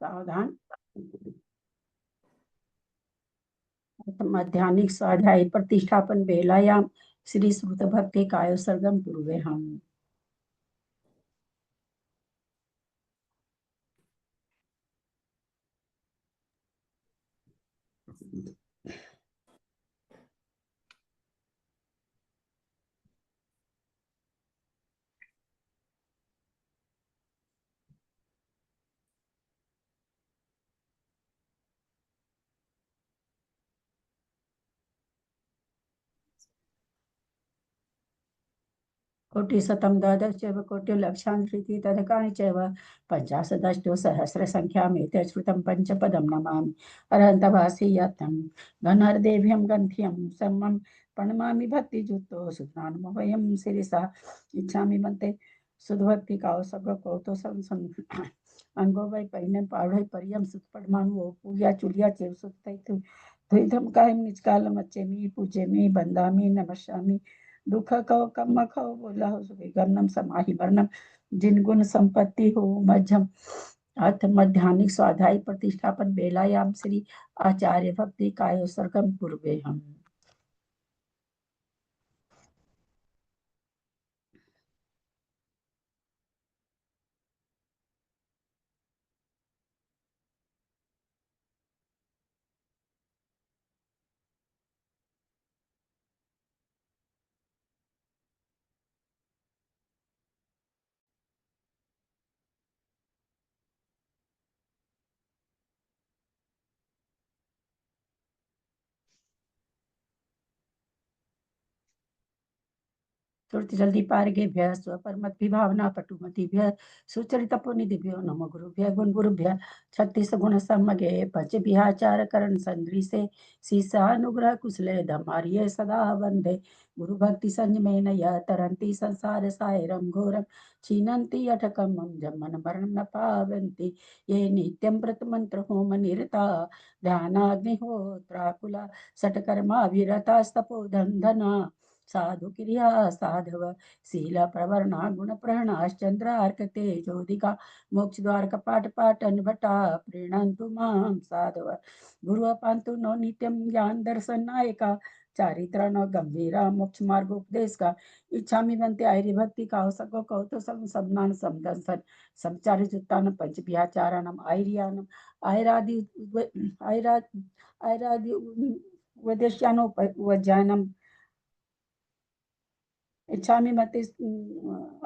सावधान। मध्याह्निक स्वाध्याय प्रतिष्ठापन बेलायाम श्री श्रुत भक्ति काय सर्गम पूर्वे हम। कोटिशतं द्वादश चैव कोटिलक्षान्त्रिति तदकानि चैव पञ्चाशदष्टो सहस्रसङ्ख्यामेते श्रुतं पञ्चपदं नमामि अरहन्तवासी यत्तं घनर्देभ्यं गन्ध्यं सम्मं प्रणमामि भक्तियुक्तो सुज्ञानमभयं शिरसा इच्छामि मन्ते सुधभक्ति काव सग कौतो सं अंगो वै पहिने पाढ़ै परियम सुत पड़मानु पूजा चुलिया चेव सुत द्वैधम कायम निजकालम अच्छेमि पूजेमि बंदामि नमस्यामि दुख कहो कम कहो बोला हो सुगन्नम समाहि वर्णम जिन गुण संपत्ति हो मध्यम अर्थ मध्याह्निक स्वाध्याय प्रतिष्ठापन बेलायाम श्री आचार्य भक्ति कायो सर्गम पूर्वे हम। जल्दी पारगेभ्यः स्वपरमद्भिभावना पटुमतिभ्यः सुचरितपुनिधिभ्यो नमो गुरुभ्यः गुण गुरुभ्यः छत्तीस गुण सम्मगे पच विहाचार करण संग्रीसे शीशानुग्रह कुशले धमार्ये सदा वंदे गुरु भक्ति संयमेन यः तरन्ति संसार सायरं घोरं क्षीणन्ति अटकं जन्मन मरणं न पावन्ति ये नित्यं व्रत मंत्र होम निरता ध्यानाग्निहोत्राकुला सटकर्मा विरतास्तपो धना साधु क्रिया साधव शीला प्रवर्णा गुण प्रहणाश्चंद्र अर्क तेजोदिका मोक्ष द्वार कपाट पाटन भटा प्रीणन्तु मां साधव गुरु पांतु नो नित्यम ज्ञान दर्शन नायका चारित्र न गंभीरा मोक्ष मार्ग उपदेश का इच्छा मी बनते आयरी भक्ति का सको कौतो सबनान समदंसन समचारि जुत्तान पंच बिहाचारानम आयरियानम आयरादि आयरा आयरादि वदेश्यानो वज्जानम इच्छामि मति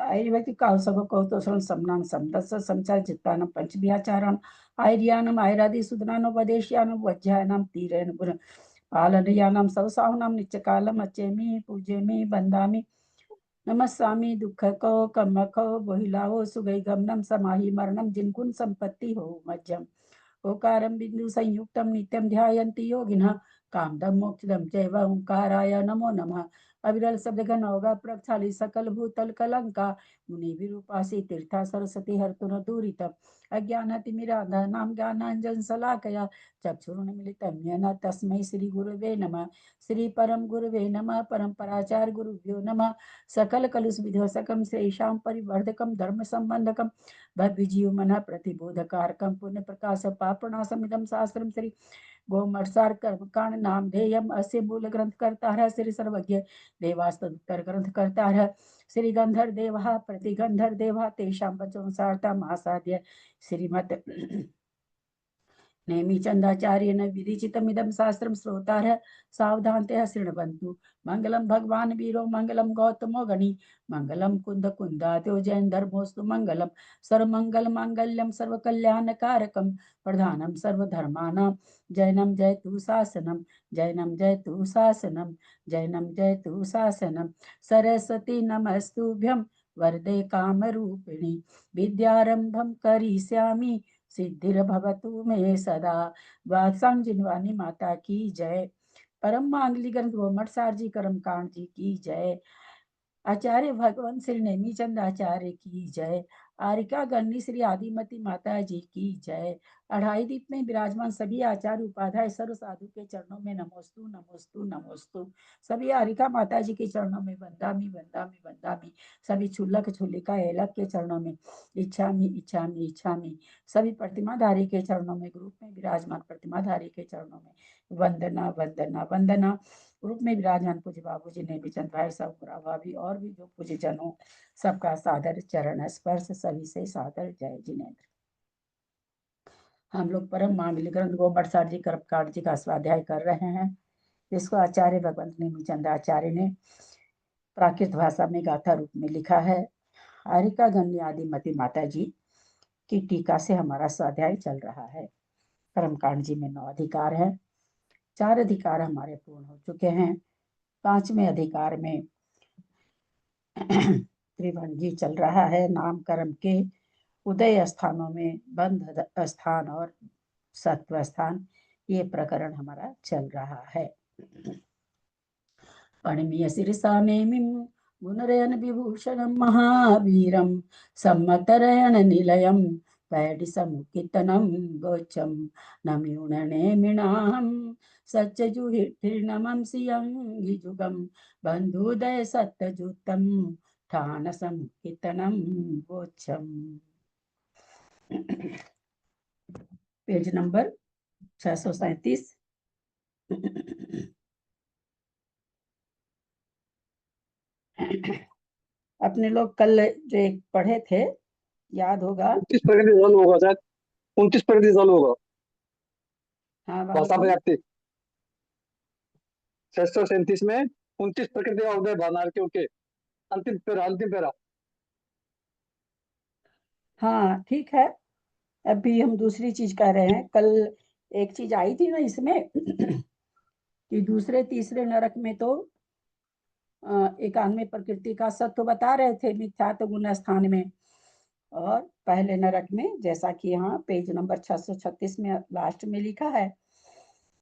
आयुर्वेदिक कावसग कौतोषण समनान समदस संचार चित्तान पंचभियाचारान आयर्यानम आयरादि सुदनानो वदेश्यानम वज्जायनम तीरेन गुण पालनयानम सवसाहुनाम नित्यकालम अचेमि पूजेमि बंदामि नमस्वामी दुख को कम को बोहिलाओ सुगई गमनम समाहि मरणम जिनकुन संपत्ति हो मज्जम ओकारं बिंदु संयुक्तम नित्यम ध्यायन्ति योगिनः कामदम मोक्षदम चैव ओंकाराय नमो नमः अविरल शब्द घन होगा प्रक्षाली सकल भूतल कलंका मुनि विरूपासी तीर्था सरस्वती हर्तुन दूरित अज्ञानतिमिरान्धनां ज्ञानाञ्जन शलाकया चक्षुरुन्मिलितं येन तस्मै श्री गुरुवे नमः श्री परम गुरुवे नमः परम्पराचार्य गुरुभ्यो नमः सकल कलुष विध्वंसकं श्रेषां परिवर्धकं धर्म संबंधकं भव्यजीव मन प्रतिबोधकारकं पुण्य प्रकाश पापनाशमिदं शास्त्रं श्री गोमर्सार कर्मकांड नामधेयम अस्य मूल ग्रंथ करता है श्री सर्वज्ञ देवास्तुत्तर ग्रंथ करता है श्री गंधर देवा प्रतिगंधर देवा तेषां वचो सारता महासाध्य श्रीमत नेमिचंदाचार्येण विरिचितमिदं शास्त्रं श्रोतारः सावधानतया शृण्वन्तु मंगलम भगवान वीरो मंगलम गौतमो गणि मंगलम कुंद कुंदात्यो जैन धर्मोस्तु मंगलम सर्वमंगल मांगल्यम सर्वकल्याणकारकम प्रधानम सर्वधर्माणां जैनम जयतु शासनम जैनम जयतु शासनम जैनम जयतु शासनम सरस्वती नमस्तुभ्यं वरदे कामरूपिणी विद्यारंभं करिष्यामि सिद्धिर्भवतु मे सदा। वात्सांग जिनवानी माता की जय। परम मांगली ग्रंथ गोमटसार जी कर्म कांड जी की जय। आचार्य भगवान श्री नेमीचंद आचार्य की जय। आरिका गन्नी श्री आदिमती माता जी की जय। अढ़ाई दीप में विराजमान सभी आचार्य उपाध्याय सर्व साधु के चरणों में नमोस्तु नमोस्तु नमोस्तु। सभी आरिका माता जी के चरणों में वंदामी वंदामी वंदामी। सभी छुल्लक छुल्लिका एलक के चरणों में इच्छामी इच्छामी इच्छामी। सभी प्रतिमाधारी के चरणों में, ग्रुप में विराजमान प्रतिमाधारी के चरणों में वंदना वंदना वंदना। ग्रुप में विराजमान पूज्य बाबू जी ने चंद भाई साहब भाभी और भी जो पूज्य जन हो, सबका सादर चरण स्पर्श, सभी से सादर जय जिनेन्द्र। हम लोग परम मांगलिक ग्रंथ गोबरसार जी कर्मकांड जी का स्वाध्याय कर रहे हैं, जिसको आचार्य भगवंत नेमीचंद आचार्य ने प्राकृत भाषा में गाथा रूप में लिखा है। आरिका गण्य आदिमती माता जी की टीका से हमारा स्वाध्याय चल रहा है। कर्मकांड जी में 9 अधिकार है। 4 अधिकार हमारे पूर्ण हो चुके हैं। 5वें अधिकार में त्रिभंगी चल रहा है। नाम कर्म के उदय स्थानों में बंध स्थान और सत्व स्थान, ये प्रकरण हमारा चल रहा है। पणमीय शीर्षा नेमिं गुणरयन विभूषणं महावीरं सम्मतरयन निलयं पैडिसमुकितनं गोचम नम्यूणनेमिणाहं सच्चजुहिर्नमं सियंगिजुगं बन्धुदय सत्यजुतं ठानसमुकितनं गोचम। Page number 637। अपने लोग कल जो एक पढ़े थे, याद होगा 29% चालू होगा शायद, 29% चालू होगा। हाँ भाषा बाबू, व्याप्ति 637 में 29% का उदय भानार्थियों के अंतिम पैरा। हाँ ठीक है। अभी हम दूसरी चीज कह रहे हैं। कल एक चीज आई थी ना इसमें कि दूसरे तीसरे नरक में तो 91 प्रकृति का सत्व बता रहे थे मिथ्यात्व गुण स्थान में, और पहले नरक में जैसा कि यहाँ पेज नंबर 636 में लास्ट में लिखा है,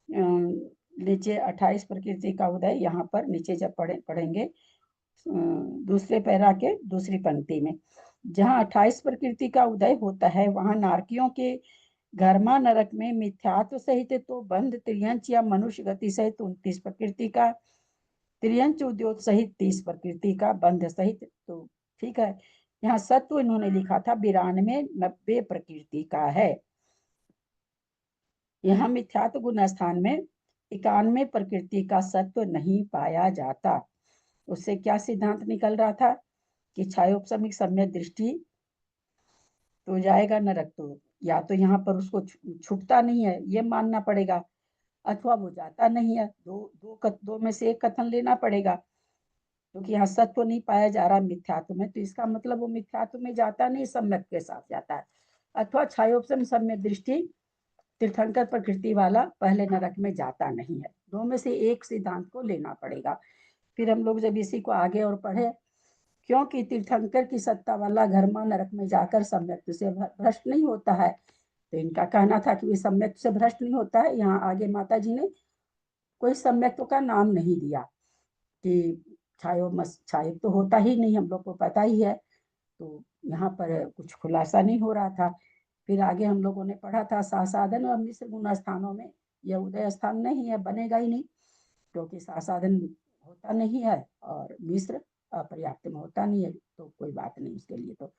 नीचे 28 प्रकृति का उदय, यहाँ पर नीचे जब पढ़ेंगे दूसरे पैरा के दूसरी पंक्ति में, जहाँ 28 प्रकृति का उदय होता है, वहां नारकियों के घर्मा नरक में मिथ्यात्व सहित तो बंध त्रियंच या मनुष्य गति सहित 29 प्रकृति का, त्रियंच उद्योग सहित 30 प्रकृति का, बंध सहित तो ठीक है। यहाँ सत्व इन्होंने लिखा था 92-90 प्रकृति का है। यहाँ मिथ्यात्व गुण स्थान में 91 प्रकृति का सत्व नहीं पाया जाता। उससे क्या सिद्धांत निकल रहा था कि छायोपशमिक सम्यक दृष्टि तो जाएगा नरक, तो या तो यहाँ पर उसको छूटता नहीं है ये मानना पड़ेगा, अथवा वो जाता नहीं है। दो में से एक कथन लेना पड़ेगा, क्योंकि यहाँ सत्व नहीं पाया जा रहा मिथ्यात्व में, तो इसका मतलब वो मिथ्यात्व में जाता नहीं, सम्यक के साथ जाता है। अथवा छायोपशम सम्यक दृष्टि तीर्थंकर प्रकृति वाला पहले नरक में जाता नहीं है। 2 में से एक सिद्धांत को लेना पड़ेगा। फिर हम लोग जब इसी को आगे और पढ़े, क्योंकि तीर्थंकर की सत्ता वाला घर्मा नरक में जाकर सम्यक से भ्रष्ट नहीं होता है, तो इनका कहना था कि वे सम्यक से भ्रष्ट नहीं होता है। यहाँ आगे माता जी ने कोई सम्यक्त्व का नाम नहीं दिया कि छायो तो होता ही नहीं, हम लोग को पता ही है, तो यहाँ पर कुछ खुलासा नहीं हो रहा था। फिर आगे हम लोगों ने पढ़ा था सासाधन और मिश्र गुण स्थानों में यह उदय स्थान नहीं है, बनेगा ही नहीं, क्योंकि सासाधन होता नहीं है और मिश्र अपर्याप्त में होता नहीं है, तो कोई बात नहीं उसके लिए। तो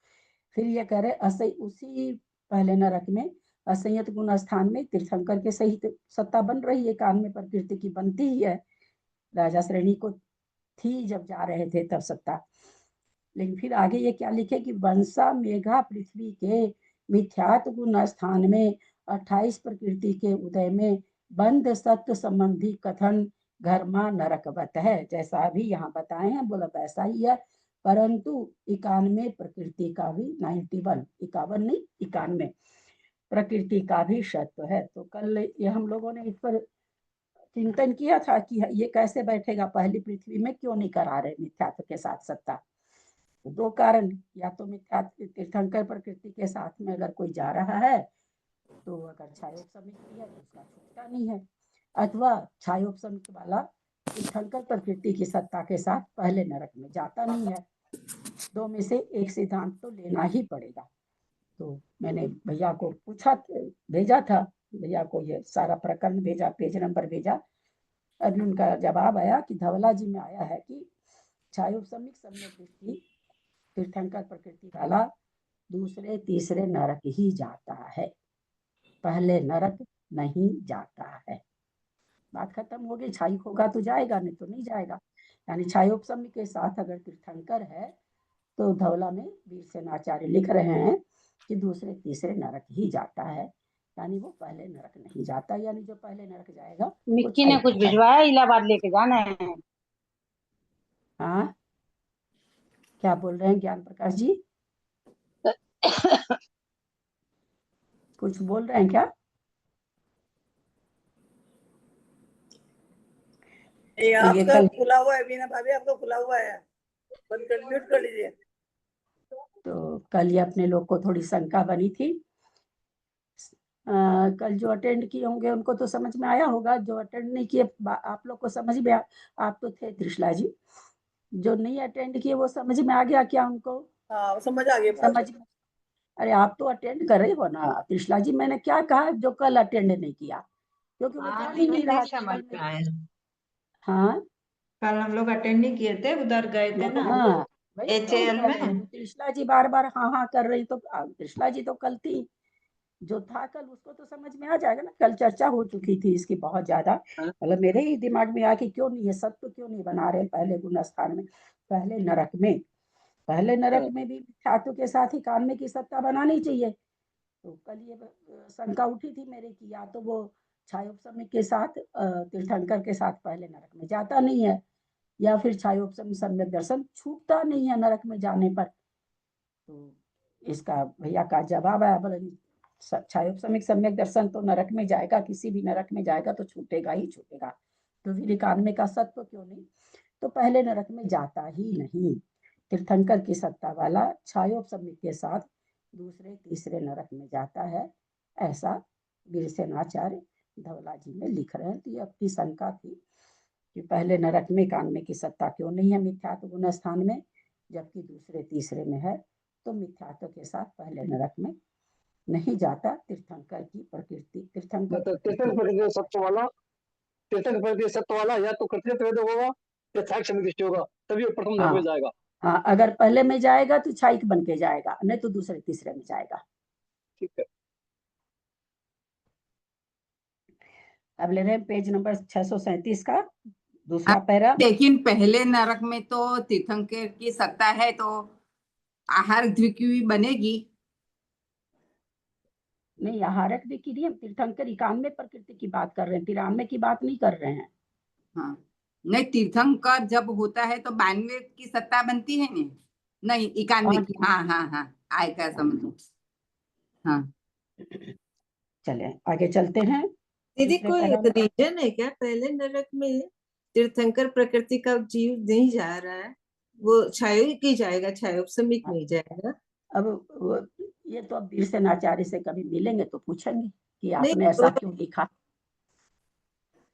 फिर ये कह रहे असही उसी पहले नरक में असंयत गुण स्थान में तीर्थंकर के सहित सत्ता बन रही है, 91 प्रकृति की बनती ही है। राजा श्रेणी को थी जब जा रहे थे तब सत्ता। लेकिन फिर आगे ये क्या लिखे कि वंशा मेघा पृथ्वी के मिथ्यात गुण स्थान में 28 प्रकृति के उदय में बंध सत्य संबंधी कथन घर्मा नरकवत है। जैसा अभी यहाँ बताए हैं बोला वैसा ही है, परंतु 91 प्रकृति का भी 91, 51 नहीं 91 प्रकृति का भी सत्व है। तो कल ये हम लोगों ने इस पर चिंतन किया था कि ये कैसे बैठेगा, पहली पृथ्वी में क्यों नहीं करा रहे मिथ्यात्व के साथ सत्ता। तो 2 कारण, या तो मिथ्यात्व तीर्थंकर प्रकृति के साथ में अगर कोई जा रहा है, तो अगर छायोपशमिक है तो उसका छूटता नहीं है, अथवा छायोपशमिक वाला तीर्थंकर प्रकृति की सत्ता के साथ पहले नरक में जाता नहीं है। दो में से एक सिद्धांत तो लेना ही पड़ेगा। तो मैंने भैया को पूछा, भेजा था भैया को, ये सारा प्रकरण भेजा, पेज नंबर भेजा। अभी उनका जवाब आया कि धवला जी में आया है कि छायोपसमिक सम्यक दृष्टि तीर्थंकर प्रकृति वाला दूसरे तीसरे नरक ही जाता है, पहले नरक नहीं जाता है। बात खत्म हो गई। छाई होगा तो जाएगा, नहीं तो नहीं जाएगा। यानी छायोपसमी के साथ अगर तीर्थंकर है तो धवला में वीरसेनाचार्य लिख रहे हैं कि दूसरे तीसरे नरक ही जाता है, यानी वो पहले नरक नहीं जाता। यानी जो पहले नरक जाएगा वो मिक्की छाई ने कुछ होगा। भिजवाया, इलाहाबाद लेके जाना है। हाँ, क्या बोल रहे हैं ज्ञान प्रकाश जी? कुछ बोल रहे हैं क्या? ये तो ये आपका कल, खुला हुआ है बीना भाभी, आपका खुला हुआ है, बंद कर, म्यूट कर लीजिए। तो कल ये अपने लोग को थोड़ी शंका बनी थी। कल जो अटेंड किए होंगे उनको तो समझ में आया होगा, जो अटेंड नहीं किए आप लोग को समझ में आप तो थे त्रिशला जी, जो नहीं अटेंड किए वो समझ में आ गया क्या उनको? हाँ, समझ आ गई बात। समझ में? अरे आप तो अटेंड कर रहे हो ना त्रिशला जी। मैंने क्या कहा जो कल अटेंड नहीं किया, क्योंकि वो जान ही नहीं रहा था कल में। आया। हाँ कल हम लोग अटेंड नहीं किए थे, उधर गए थे ना हाँ, वही तो हम HAL कह रहे हैं। में। तो त्रिशला जी बार बार हाँ हाँ कर रही, तो त्रिशला जी तो कल थी। जो था कल उसको तो समझ में आ जाएगा ना। कल चर्चा हो चुकी थी इसकी बहुत ज्यादा, मतलब मेरे ही दिमाग में आया कि क्यों नहीं है, सत्य क्यों नहीं बना रहे पहले गुण स्थान में, पहले नरक में। पहले नरक में भी ठाकुर के साथ ही कान में की सत्ता बनानी चाहिए। तो कल ये शंका उठी थी मेरे की, या तो वो छायोपसमी के साथ तीर्थंकर के साथ पहले नरक में जाता नहीं है, या फिर छायोपसमी सम्यक दर्शन छूटता नहीं है नरक में जाने पर। तो इसका भैया का जवाब आया, बोले छायोपसमिक सम्यक दर्शन तो नरक में जाएगा, किसी भी नरक में जाएगा तो छूटेगा ही छूटेगा। तो फिर एकानवे का सत्व क्यों नहीं, तो पहले नरक में जाता ही नहीं। तीर्थंकर की सत्ता वाला छायोपसमिक के साथ दूसरे तीसरे नरक में जाता है, ऐसा वीरसेनाचार्य धवला जी में लिख रहे हैं। तो ये अपनी शंका थी कि पहले नरक में कानने की सत्ता क्यों नहीं है मिथ्यात्व गुण स्थान में, जबकि दूसरे तीसरे में है। तो मिथ्यात्व के साथ पहले नरक में नहीं जाता तीर्थंकर की प्रकृति, तीर्थंकर मतलब प्रकृति तीर्थंकर प्रकृति सत्व वाला या तो कृत्यत्व वेद होगा या साक्ष्य में दृष्टि होगा, तभी वो प्रथम नरक में हाँ जाएगा। हाँ, अगर पहले में जाएगा तो छाइक बन के जाएगा, नहीं तो दूसरे तीसरे में जाएगा। ठीक है। अब ले रहे हैं पेज नंबर 637 का दूसरा पैरा। लेकिन पहले नरक में तो तीर्थंकर की सत्ता है, तो आहार द्विकीय बनेगी। नहीं, आहारक भी की हम तीर्थंकर 91 प्रकृति की बात कर रहे हैं, 93 की बात नहीं कर रहे हैं। हाँ, नहीं, तीर्थंकर जब होता है तो 92 की सत्ता बनती है नहीं, नहीं 91 की। हाँ हाँ हाँ, आएगा समझ। हाँ, चले आगे चलते हैं। दीदी दूसरे कोई पैरा में रीजन है क्या पहले नरक में तीर्थंकर प्रकृति का जीव नहीं जा रहा है, वो छायोगिक ही जाएगा, छायोपसमिक नहीं जाएगा? अब ये तो अब वीरसेनाचार्य से कभी मिलेंगे तो पूछेंगे कि नहीं आपने ऐसा क्यों लिखा।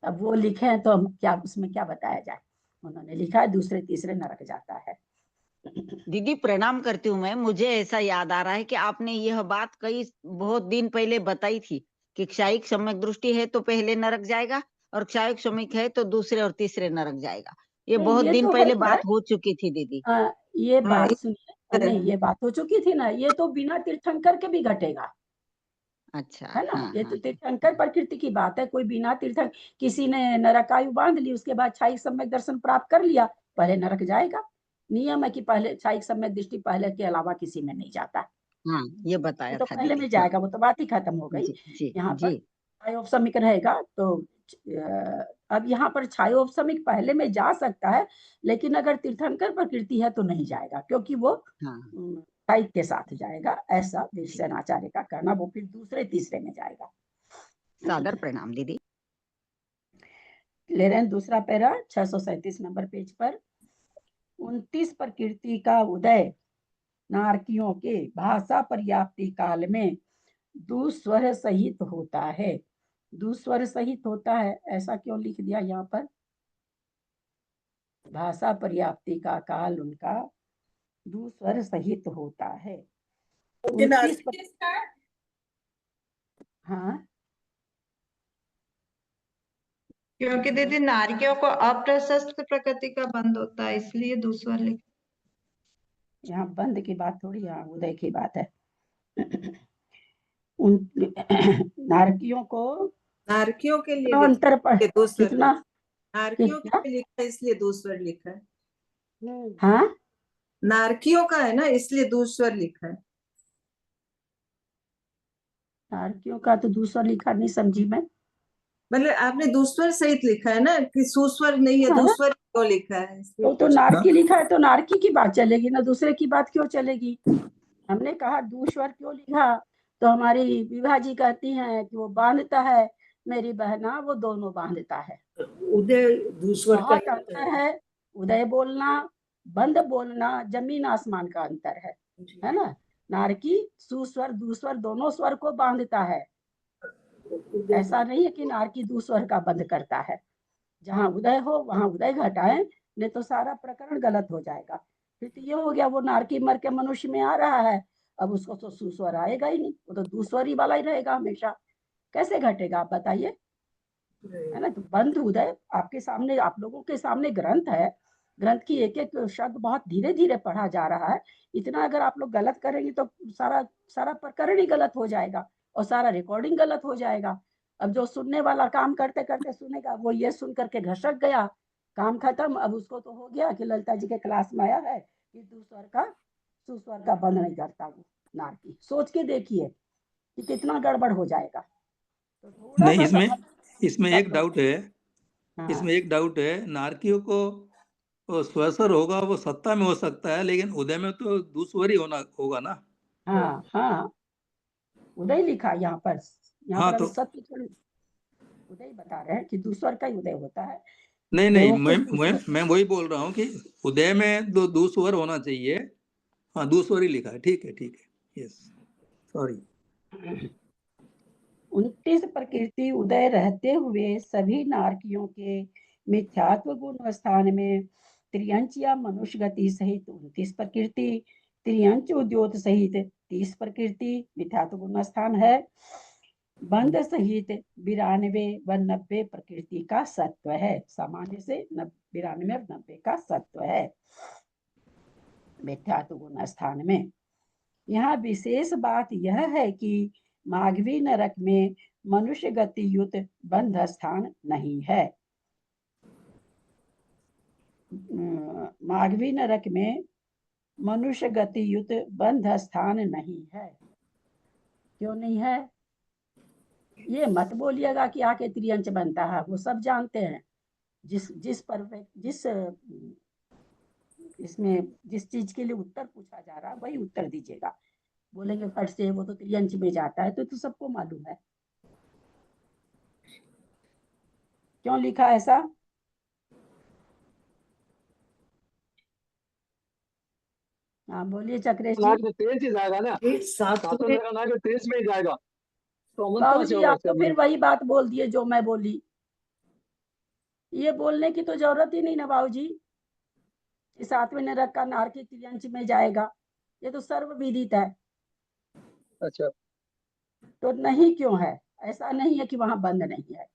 अब वो लिखे हैं तो हम क्या उसमें क्या बताया जाए। उन्होंने लिखा है दूसरे तीसरे नरक जाता है। दीदी प्रणाम करती हूँ मैं। मुझे ऐसा याद आ रहा है कि आपने यह बात कई बहुत दिन पहले बताई थी कि क्षायिक सम्यक दृष्टि है तो पहले नरक जाएगा, और क्षायिक सम्यक है तो दूसरे और तीसरे नरक जाएगा। ये नहीं, बहुत ये दिन तो है पहले ही है। बात हो चुकी थी दीदी। ये हाँ, बात सुनिए, नहीं ये बात हो चुकी थी ना, ये तो बिना तीर्थंकर के भी घटेगा, अच्छा, है ना। हाँ ये तो हाँ। तीर्थंकर प्रकृति की बात है। कोई बिना तीर्थंकर, किसी ने नरकायु बांध ली, उसके बाद छाई सम्यक दर्शन प्राप्त कर लिया, पहले नरक जाएगा। नियम है कि पहले छाई सम्यक दृष्टि पहले के अलावा किसी में नहीं जाता। हाँ, ये वो बताया तो था पहले दीदी। में हाँ जाएगा, वो तो बात ही खत्म हो गई। जी जी यहाँ पर जी। छायोपसमिक रहेगा तो अब यहाँ पर छायोपसमिक पहले में जा सकता है, लेकिन अगर तीर्थंकर प्रकृति है तो नहीं जाएगा, क्योंकि वो हाँ साइक के साथ जाएगा, ऐसा जी, वीरसेनाचार्य का कहना। वो फिर दूसरे तीसरे में जाएगा। सादर प्रणाम दीदी। ले रहे हैं दूसरा पैरा 637 नंबर पेज पर। 29 प्रकृति का उदय नारकियों के भाषा पर्याप्ति काल में दुस्वर सहित होता है। दुस्वर सहित होता है, ऐसा क्यों लिख दिया यहाँ पर? भाषा पर्याप्ति का काल उनका दूसर सहित होता है। क्योंकि 29 नारकी हाँ क्योंकि दीदी नारियों को अप्रशस्त प्रकृति का बंध होता है, इसलिए दूसरा लिख। यहाँ बंद की बात थोड़ी, यहाँ उदय की बात है। उन नारकियों को नारकियों के लिए कितना अंतर पर लिखा है, दो स्वर कितना नारकियों के क्या? लिए लिखा है, इसलिए दो स्वर लिखा है। हाँ नारकियों का है ना, इसलिए दो स्वर लिखा है। नारकियों का तो दूसरा लिखा नहीं, समझी मैं। मतलब आपने दूस्वर सहित लिखा है ना, कि सुस्वर नहीं है, हाँ। दूस्वर क्यों लिखा है इसलिए तो नारकी लिखा है तो नारकी की बात चलेगी ना, दूसरे की बात क्यों चलेगी? हमने कहा दूस्वर क्यों लिखा, तो हमारी विभा जी कहती हैं कि वो बांधता है, मेरी बहना वो दोनों बांधता है। उदय दूसवर का बहुत अंतर है, उदय बोलना बंद बोलना जमीन आसमान का अंतर है ना। नारकी सुस्वर दूस्वर दोनों स्वर को बांधता है, ऐसा नहीं है कि नारकी दूस्वर का बंद करता है। जहाँ उदय हो वहां उदय घटाएं, नहीं तो सारा प्रकरण गलत हो जाएगा। फिर तो ये हो गया वो नारकी मर के मनुष्य में आ रहा है, अब उसको तो सुस्वर आएगा ही नहीं, वो तो दूसरी वाला ही रहेगा हमेशा। कैसे घटेगा आप बताइए, है ना। तो बंध उदय आपके सामने, आप लोगों के सामने ग्रंथ है, ग्रंथ की एक एक शब्द बहुत धीरे धीरे पढ़ा जा रहा है। इतना अगर आप लोग गलत करेंगे तो सारा सारा प्रकरण ही गलत हो जाएगा और सारा रिकॉर्डिंग गलत हो जाएगा। अब जो सुनने वाला काम करते करते सुनेगा, वो ये सुन करके घसक गया, काम खत्म। अब उसको तो हो गया कि ललिता जी के क्लास में आया है कि दूसर का सुस्वर का बंध नहीं करता वो नारकी। सोच के देखिए कि कितना गड़बड़ हो जाएगा। तो थोड़ा नहीं, सा इसमें एक डाउट है, हाँ इसमें एक डाउट है। नारकियों को वो स्वसर होगा, वो सत्ता में हो सकता है, लेकिन उदय में तो दूसवर ही होना होगा ना। हाँ हाँ उदय लिखा यहाँ पर, यहाँ हाँ पर हम तो सत्य थोड़ी उदय बता रहे हैं कि दूसर का ही उदय होता है। नहीं नहीं, बेवकूफ मैं वही बोल रहा हूँ कि उदय में दो दूसवर होना चाहिए। हाँ, दूसवर ही लिखा है, ठीक है ठीक है, यस सॉरी। 29 प्रकृति उदय रहते हुए सभी नारकियों के मिथ्यात्व गुण स्थान में त्रियंच या मनुष्य गति सहित 29 प्रकृति, त्रियंच उद्योत सहित 30 प्रकृति मिथ्यात्व गुण स्थान है। बंध सहित 92 व 90 प्रकृति का सत्व है, सामान्य से 92 और 90 का सत्व है मिथ्यात्व गुण स्थान में। यहाँ विशेष बात यह है कि माघवी नरक में मनुष्य गति युक्त बंध स्थान नहीं है। माघवी नरक में मनुष्य गति युक्त बंध स्थान नहीं है। क्यों नहीं है? ये मत बोलिएगा कि आके त्रियंच बनता है, वो सब जानते हैं। जिस इसमें जिस चीज के लिए उत्तर पूछा जा रहा है वही उत्तर दीजिएगा। बोलेंगे फट से वो तो त्रियंच में जाता है, तो सबको मालूम है क्यों लिखा ऐसा। हाँ बोलिए चक्रेश जी। नाग तो तेज ही जाएगा ना, सातवें सातवें का नाग तेज में ही जाएगा, तो अमन बाबू कहाँ से जी होगा आप तो इसका फिर वही बात बोल दिए जो मैं बोली, ये बोलने की तो जरूरत ही नहीं ना बाबू जी। इस सातवें नरक का नारकी त्रियंच में जाएगा, ये तो सर्वविदित है। अच्छा तो नहीं क्यों है? ऐसा नहीं है कि वहां बंद नहीं है।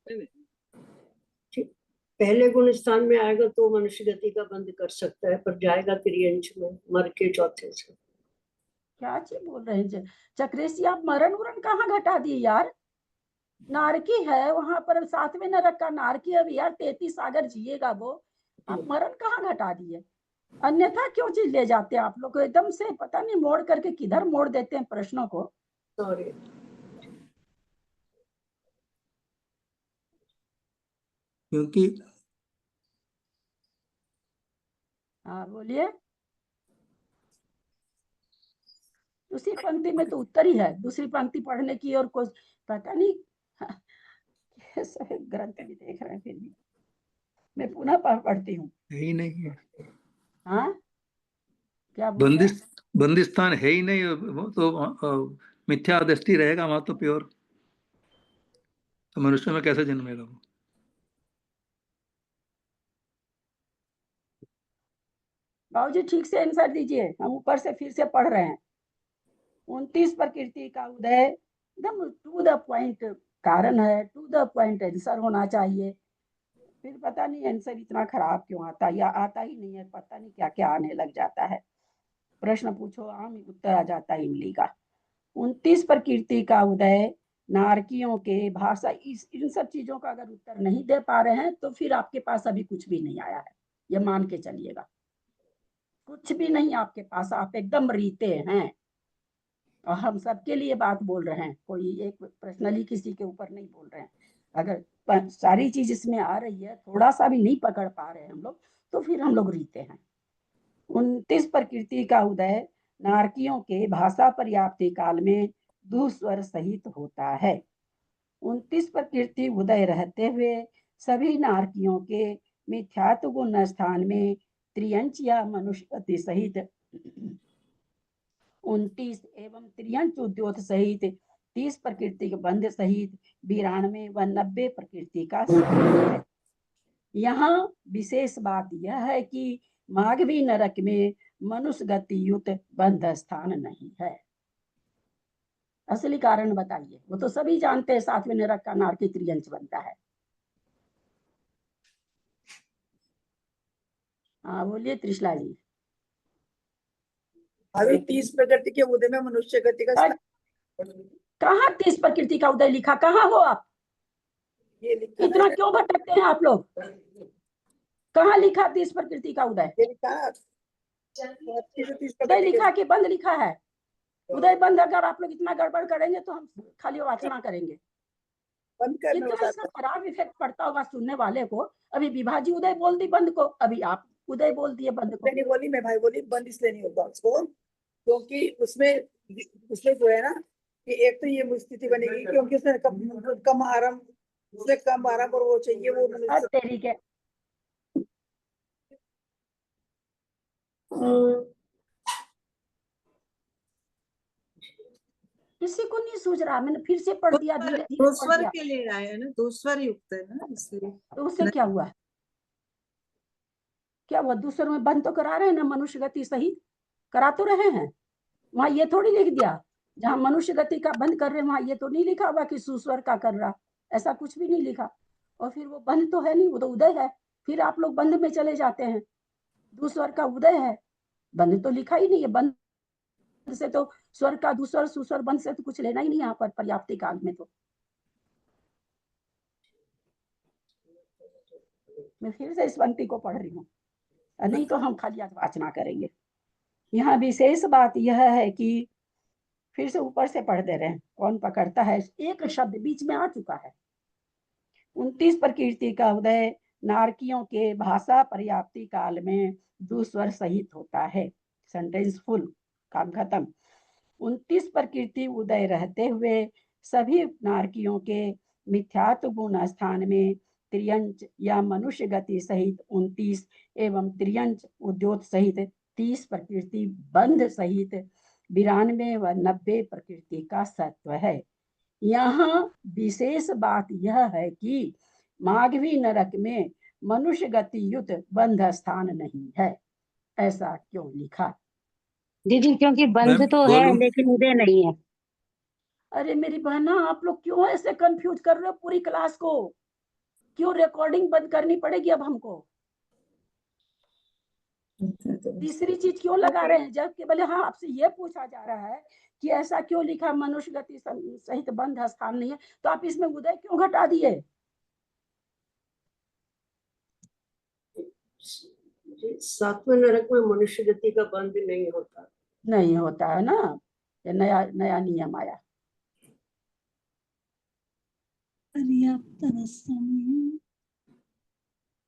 पहले गुण स्थान में आएगा तो मनुष्य गति का बंद कर सकता है, पर जाएगा त्रियंच में मर के चौथे से। क्या चीज बोल रहे हैं चक्रेश जी, आप मरण उरण कहाँ घटा दिए यार। नारकी है वहां पर, सातवें नरक का नारकी। अब यार 33 सागर जिएगा वो, आप मरण कहाँ घटा दिए? अन्यथा क्यों चीज ले जाते हैं आप लोग, एकदम से पता नहीं मोड़ करके किधर मोड़ देते हैं प्रश्नों को। सॉरी। क्योंकि हाँ बोलिए। उसी पंक्ति में तो उत्तर ही है, दूसरी पंक्ति पढ़ने की और कुछ पता नहीं। ग्रंथ भी देख रहे हैं फिर भी मैं पुनः पढ़ती हूँ। है ही नहीं है, हाँ क्या बोल रहे हैं? बंदिस्तान है ही नहीं, वो तो मिथ्या दृष्टि रहेगा वहां तो प्योर, तो मनुष्य में कैसे जन्मेगा वो। बाबूजी ठीक से आंसर दीजिए, हम ऊपर से फिर से पढ़ रहे हैं। 29 प्रकृति का उदय, एकदम टू द पॉइंट कारण है, टू द पॉइंट आंसर होना चाहिए। फिर पता नहीं आंसर इतना खराब क्यों आता, या आता ही नहीं है, पता नहीं क्या क्या आने लग जाता है। प्रश्न पूछो आम उत्तर आ जाता है इमली का। 29 प्रकृति का उदय, नारकियों के भाषा, इन सब चीजों का अगर उत्तर नहीं दे पा रहे हैं तो फिर आपके पास अभी कुछ भी नहीं आया है, ये मान के चलिएगा। कुछ भी नहीं आपके पास, आप एकदम रीते हैं। और हम सबके लिए बात बोल रहे हैं, कोई एक पर्सनली किसी के ऊपर नहीं बोल रहे हैं। अगर सारी चीज इसमें आ रही है, थोड़ा सा भी नहीं पकड़ पा रहे हैं हम लोग, तो फिर हम लोग रीते हैं। 29 प्रकृति का उदय नारकियों के भाषा पर्याप्ति काल में दुस्वर सहित होता है। 29 प्रकृति उदय रहते हुए सभी नारकियों के मिथ्यात्व गुण स्थान में त्रियंच या मनुष्यति सहित 29 एवं त्रियंच उद्योत सहित 30 प्रकृति के बंध सहित 92 व 90 प्रकृति का है। यहाँ विशेष बात यह है कि माघवी नरक में मनुष्य गति युक्त बंध स्थान नहीं है। असली कारण बताइए, वो तो सभी जानते हैं, 7वें नरक का नारकी त्रियंच बनता है। हाँ बोलिए त्रिशला जी। अभी 30 प्रकृति के उदय में मनुष्य गति का कहाँ 30 प्रकृति का उदय लिखा, कहाँ हो आप? ये लिखा इतना है, क्यों भटकते हैं आप लोग? कहाँ लिखा 30 प्रकृति का उदय? ये लिखा है 30 उदय प्रकृति लिखा कि बंद लिखा है? उदय बंद अगर आप लोग इतना गड़बड़ करेंगे तो हम खाली वाचना करेंगे। बंद करने कितना होता इसका खराब इफेक्ट पड़ता होगा सुनने वाले को। अभी विभाजी उदय बोल दी बंद को, अभी आप उदय बोल दिए बंद को। नहीं बोली, मैं भाई बोली बंद इसलिए नहीं होता उसको, क्योंकि उसमें जो है ना कि एक तो ये स्थिति बनेगी क्योंकि उसने कम आराम, उसने कम आराम और वो चाहिए वो मनुष्य। तेरी के किसी को नहीं सूझ रहा, मैंने फिर से पढ़ दिया, धीरे धीरे दो पढ़ स्वर दिया। के लिए आया है ना, दो स्वर युक्त है ना, इसलिए। तो उससे क्या हुआ? क्या हुआ? दूसरे में बंद तो करा रहे हैं ना, मनुष्य गति सही करा तो रहे हैं। वहां ये थोड़ी लिख दिया, जहां मनुष्य गति का बंद कर रहे हैं वहां ये तो नहीं लिखा हुआ कि सुस्वर का कर रहा, ऐसा कुछ भी नहीं लिखा। और फिर वो बंद तो है नहीं, वो तो उदय है। फिर आप लोग बंद में चले जाते हैं, दुस्वर का उदय है, बंद तो लिखा ही नहीं है। बंद से तो स्वर का दुस्वर सुस्वर बंद से तो कुछ लेना ही नहीं यहाँ पर पर्याप्ति काल में। तो मैं फिर से इस पंक्ति को पढ़ रही हूँ, नहीं तो हम खाली आज वाचना करेंगे। यहाँ विशेष बात यह है कि फिर से ऊपर से पढ़ दे रहे हैं, कौन पकड़ता है, एक शब्द बीच में आ चुका है। 29 प्रकृति का उदय नारकियों के भाषा पर्याप्ति काल में दुस्वर सहित होता है। सेंटेंस फुल, काम खत्म। 29 प्रकृति उदय रहते हुए सभी नारकियों के मिथ्यात्व गुण स्थान में त्रियंच या मनुष्य गति सहित 29 एवं त्रियंच उद्योत सहित 30 प्रकृति बंध सहित 92 व 90 प्रकृति का सत्व है। यहाँ विशेष बात यह है कि माघवी नरक में मनुष्य गति युक्त बंध स्थान नहीं है। ऐसा क्यों लिखा? दीदी क्योंकि बंध मैम, तो है बोलूं? लेकिन उदय नहीं है। अरे मेरी बहना, आप लोग क्यों ऐसे कंफ्यूज कर रहे हो पूरी क्लास को? क्यों रिकॉर्डिंग बंद करनी पड़ेगी अब हमको? तीसरी चीज क्यों लगा रहे हैं, जबकि बोले हाँ आपसे ये पूछा जा रहा है कि ऐसा क्यों लिखा मनुष्य गति सहित बंध स्थान नहीं है, तो आप इसमें उदय क्यों घटा दिए? 7वें नरक में मनुष्य गति का बंद नहीं होता। नहीं होता है ना, ये नया नया नियम आया।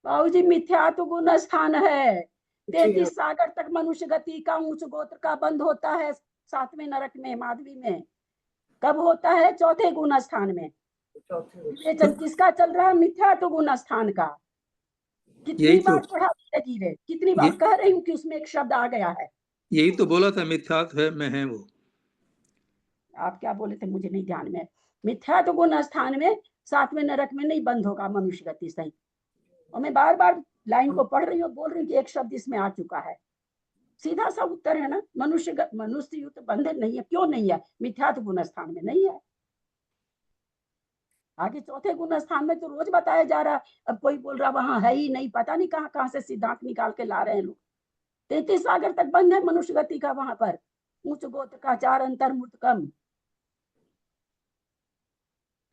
बाबूजी मिथ्यात्व गुण स्थान है, 33 सागर तक मनुष्य गति का उच्च गोत्र का बंद होता है 7वें नरक में, माधवी में। कब होता है? चौथे गुण स्थान में। विवेचन किसका चल रहा है? मिथ्यात्व गुण स्थान का। कितनी यही तो बार पढ़ा धीरे, कितनी बार कह रही हूँ कि उसमें एक शब्द आ गया है। यही तो बोला था, मिथ्यात्व है में है वो। आप क्या बोले थे मुझे नहीं ध्यान में। मिथ्यात्व गुण स्थान में 7वें नरक में नहीं बंद होगा मनुष्य गति सही। और मैं बार बार लाइन को पढ़ रही हूँ, बोल रही हूँ कि एक शब्द इसमें आ चुका है। सीधा सा उत्तर है ना, मनुष्य युक्त बंधन नहीं है। क्यों नहीं है? मिथ्यात्व गुण स्थान में नहीं है। आगे चौथे गुण स्थान में तो रोज बताया जा रहा है। अब कोई बोल रहा वहां है ही नहीं, पता नहीं कहाँ कहाँ से सिद्धांत निकाल के ला रहे हैं लोग। 33 सागर तक बंद है मनुष्य गति का वहां पर। उच्च गोत्र का 4 अंतर मूर्त कम।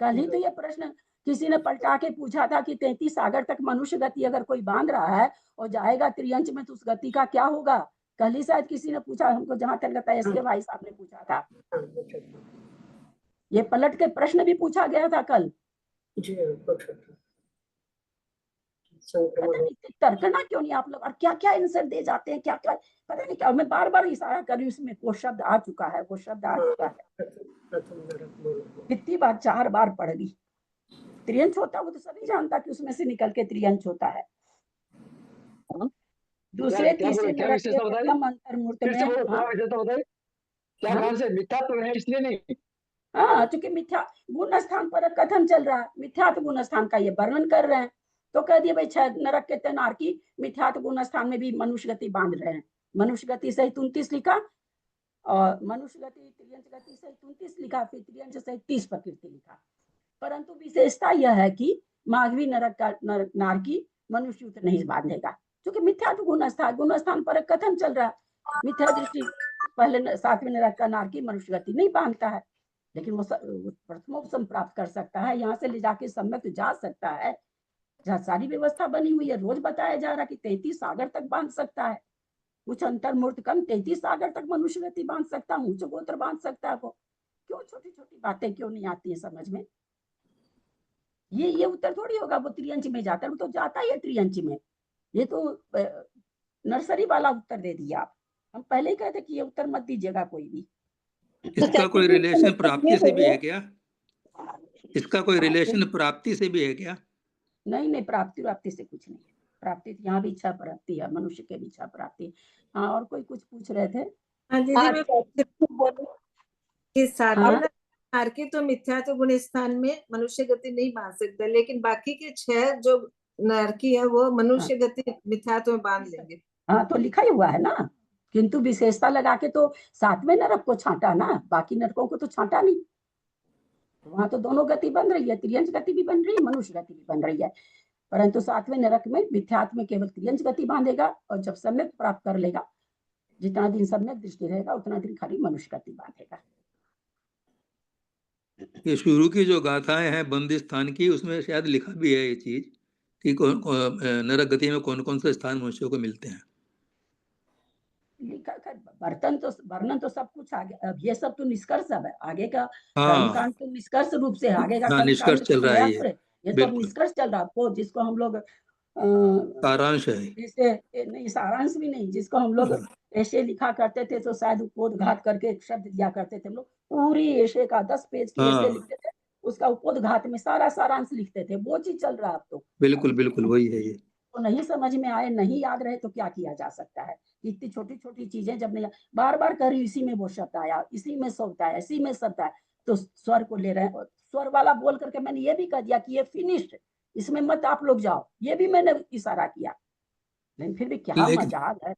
कल ही तो ये प्रश्न किसी ने पलटा के पूछा था कि 33 सागर तक मनुष्य गति अगर कोई बांध रहा है और जाएगा त्रियंच में तो उस गति का क्या होगा? कल ही शायद किसी ने पूछा हमको, जहां तक लगता है SK भाई साहब ने पूछा था। ये पलट के प्रश्न भी पूछा गया था कल। जी पता नहीं तर्कना क्यों नहीं आप लोग, और क्या क्या आंसर दे जाते हैं, क्या क्या पता नहीं क्या। मैं बार बार इशारा कर रही हूँ, इसमें वो शब्द आ चुका है, वो शब्द आ चुका है। कितनी बार? 4 बार पढ़ ली। त्रियंच होता वो तो सभी जानता कि उसमें से निकल के त्रियंच होता है। दूसरे तीसरे नरक के प्रथम अंतर्मूर्त में। क्या कारण से? मिथ्यात्व है इसलिए नहीं? हाँ, चूंकि मिथ्या गुण स्थान पर कथन चल रहा है, मिथ्यात्व गुण स्थान का ये वर्णन कर रहे हैं, तो कह दिए भाई 6 नरक के तनार्की मिथ्यात्व गुण स्थान में भी मनुष्य गति बांध रहे हैं। मनुष्य गति सहित 29 लिखा, और मनुष्य गति त्रियंच गति सहित 29 लिखा, फिर त्रियंच सहित 30 प्रकृति लिखा। परंतु विशेषता यह है कि माघवी नरक का नारकी मनुष्य युक्त नहीं बांधेगा, क्योंकि मिथ्यात्व गुण स्थान पर कथन चल रहा है। मिथ्या दृष्टि पहले 7वें नरक का नारकी मनुष्य गति नहीं बांधता है, लेकिन वो प्रथमोपशम प्राप्त कर सकता है, यहाँ से ले जाके सम्यक जा सकता है, जहाँ सारी व्यवस्था बनी हुई है। रोज बताया जा रहा है कि 33 सागर तक बांध सकता है। कुछ अंतर्मूर्त कम 33 सागर तक मनुष्य गति बांध सकता है, उच्च गोत्र बांध सकता है। वो क्यों छोटी छोटी बातें क्यों नहीं आती है समझ में? ये उत्तर थोड़ी होगा वो त्रियंच में जाता है, वो तो जाता ही है त्रियंच में। ये तो नर्सरी वाला उत्तर दे दिया आप। हम पहले ही कहते कि ये उत्तर मत दीजिएगा कोई भी। इसका कोई रिलेशन प्राप्ति से भी है क्या? इसका कोई रिलेशन प्राप्ति से भी है क्या? नहीं, प्राप्ति से कुछ नहीं है। प्राप्ति यहाँ भी इच्छा प्राप्ति है, मनुष्य के भी इच्छा प्राप्ति। हाँ, और कोई कुछ पूछ रहे थे? हाँ दीदी, मैं बोलूं कि सातवें नारकी तो मिथ्यात्व गुण स्थान में मनुष्य गति नहीं बांध सकता, लेकिन बाकी के 6 जो नारकी है वो मनुष्य गति मिथ्यात्व में बांध लेंगे। हाँ, तो लिखा ही हुआ है ना, किंतु विशेषता लगा के तो 7वें नरक को छांटा ना, बाकी नरकों को तो छांटा नहीं। वहां तो दोनों गति बन रही है, त्रियंच गति भी बन रही है, मनुष्य गति भी बन रही है। परंतु 7वें नरक में मिथ्यात्व में केवल त्रियंच गति बांधेगा, और जब सम्यक प्राप्त कर लेगा, जितना दिन सम्यक दृष्टि रहेगा उतना दिन खाली मनुष्य गति बांधेगा। ये शुरू की जो गाथाएं हैं बंदी स्थान की, उसमें शायद लिखा भी है ये चीज कि नरक गति में कौन कौन से स्थान मनुष्यों को मिलते हैं। लिखा कर वर्णन तो सब कुछ आगे। अब ये सब तो निष्कर्ष है, आगे का हाँ, कर्मकांड तो निष्कर्ष रूप से आगे का हाँ, निष्कर्ष चल रहा है ये सब निष्कर्ष चल रहा है, जिसको हम लोग सारांश है। जैसे नहीं, सारांश भी नहीं, जिसको हम लोग ऐसे लिखा करते थे तो शायद उपोदघात करके एक शब्द दिया करते थे हम लोग। पूरी ऐसे का 10 पेज की ऐसे लिखते थे, उसका उपोदघात में सारा सारांश लिखते थे। वो चीज चल रहा है अब तो। बिल्कुल वही है ये। तो नहीं समझ में आए, नहीं याद रहे तो क्या किया जा सकता है? इतनी छोटी छोटी चीजें जब नहीं, बार बार कर रही, इसी में वो शब्द आया, इसी में शब्द आया, इसी में शब्द आया, तो स्वर को ले रहे हैं। स्वर वाला बोल करके मैंने ये भी कह दिया कि ये फिनिश्ड, इसमें मत आप लोग जाओ, ये भी मैंने इशारा किया। लेकिन फिर भी क्या मजाक है।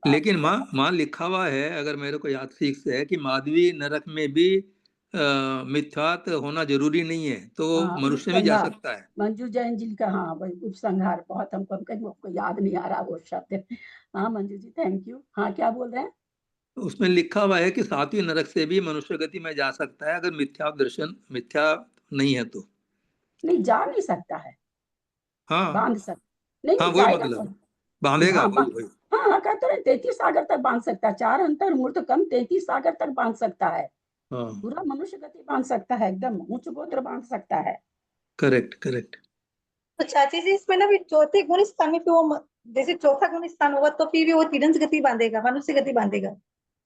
लेकिन माँ लिखा हुआ है, अगर मेरे को याद ठीक से है, कि माधवी नरक में भी मिथ्यात होना जरूरी नहीं है, तो मनुष्य में जा सकता है। मंजू जैन जी का, हाँ वही उपसंहार, बहुत हमको याद नहीं आ रहा वो शब्द। हाँ मंजू जी, थैंक यू। हाँ, क्या बोल रहे हैं? उसमें लिखा हुआ है कि 7वीं नरक से भी मनुष्य गति में जा सकता है, अगर मिथ्या नहीं है तो। नहीं, जा नहीं सकता है। हाँ, बांध सकता नहीं, वही मतलब बांधेगा। हाँ, कहते रहे 33 सागर तक बांध सकता है। 4 अंतर मूर्त कम 33 सागर तक बांध सकता है। पूरा मनुष्य गति बांध सकता है, एकदम उच्च गोत्र बांध सकता है। करेक्ट। तो चाची जी, इसमें ना भी चौथे गुण स्थान में वो, जैसे चौथा गुण स्थान होगा तो फिर भी वो तिरंज गति बांधेगा, मनुष्य गति बांधेगा।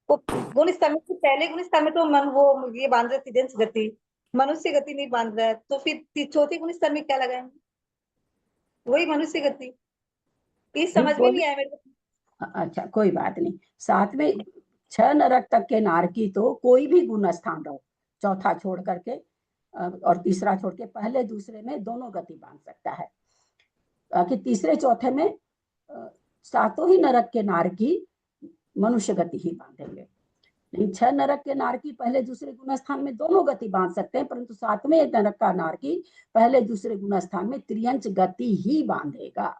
वो गुण स्थान में, पहले गुण स्थान में तो वो ये बांध रहा तिरंज गति, मनुष्य गति नहीं बांध रहा है, तो फिर चौथे गुण स्थान में क्या लगाएंगे? वही मनुष्य गति। ये समझ में नहीं आया मेरे को। अच्छा, कोई बात नहीं। 7वें 6 नरक तक के नारकी तो कोई भी गुण स्थान रहो, चौथा छोड़ करके और तीसरा छोड़ के, पहले दूसरे में दोनों गति बांध सकता है। कि तीसरे चौथे में 7 ही नरक के नारकी मनुष्य गति ही बांधेंगे। लेकिन 6 नरक के नारकी पहले दूसरे गुण स्थान में दोनों गति बांध सकते हैं, परंतु 7वें नरक का नारकी पहले दूसरे गुण स्थान में त्रियंच गति ही बांधेगा।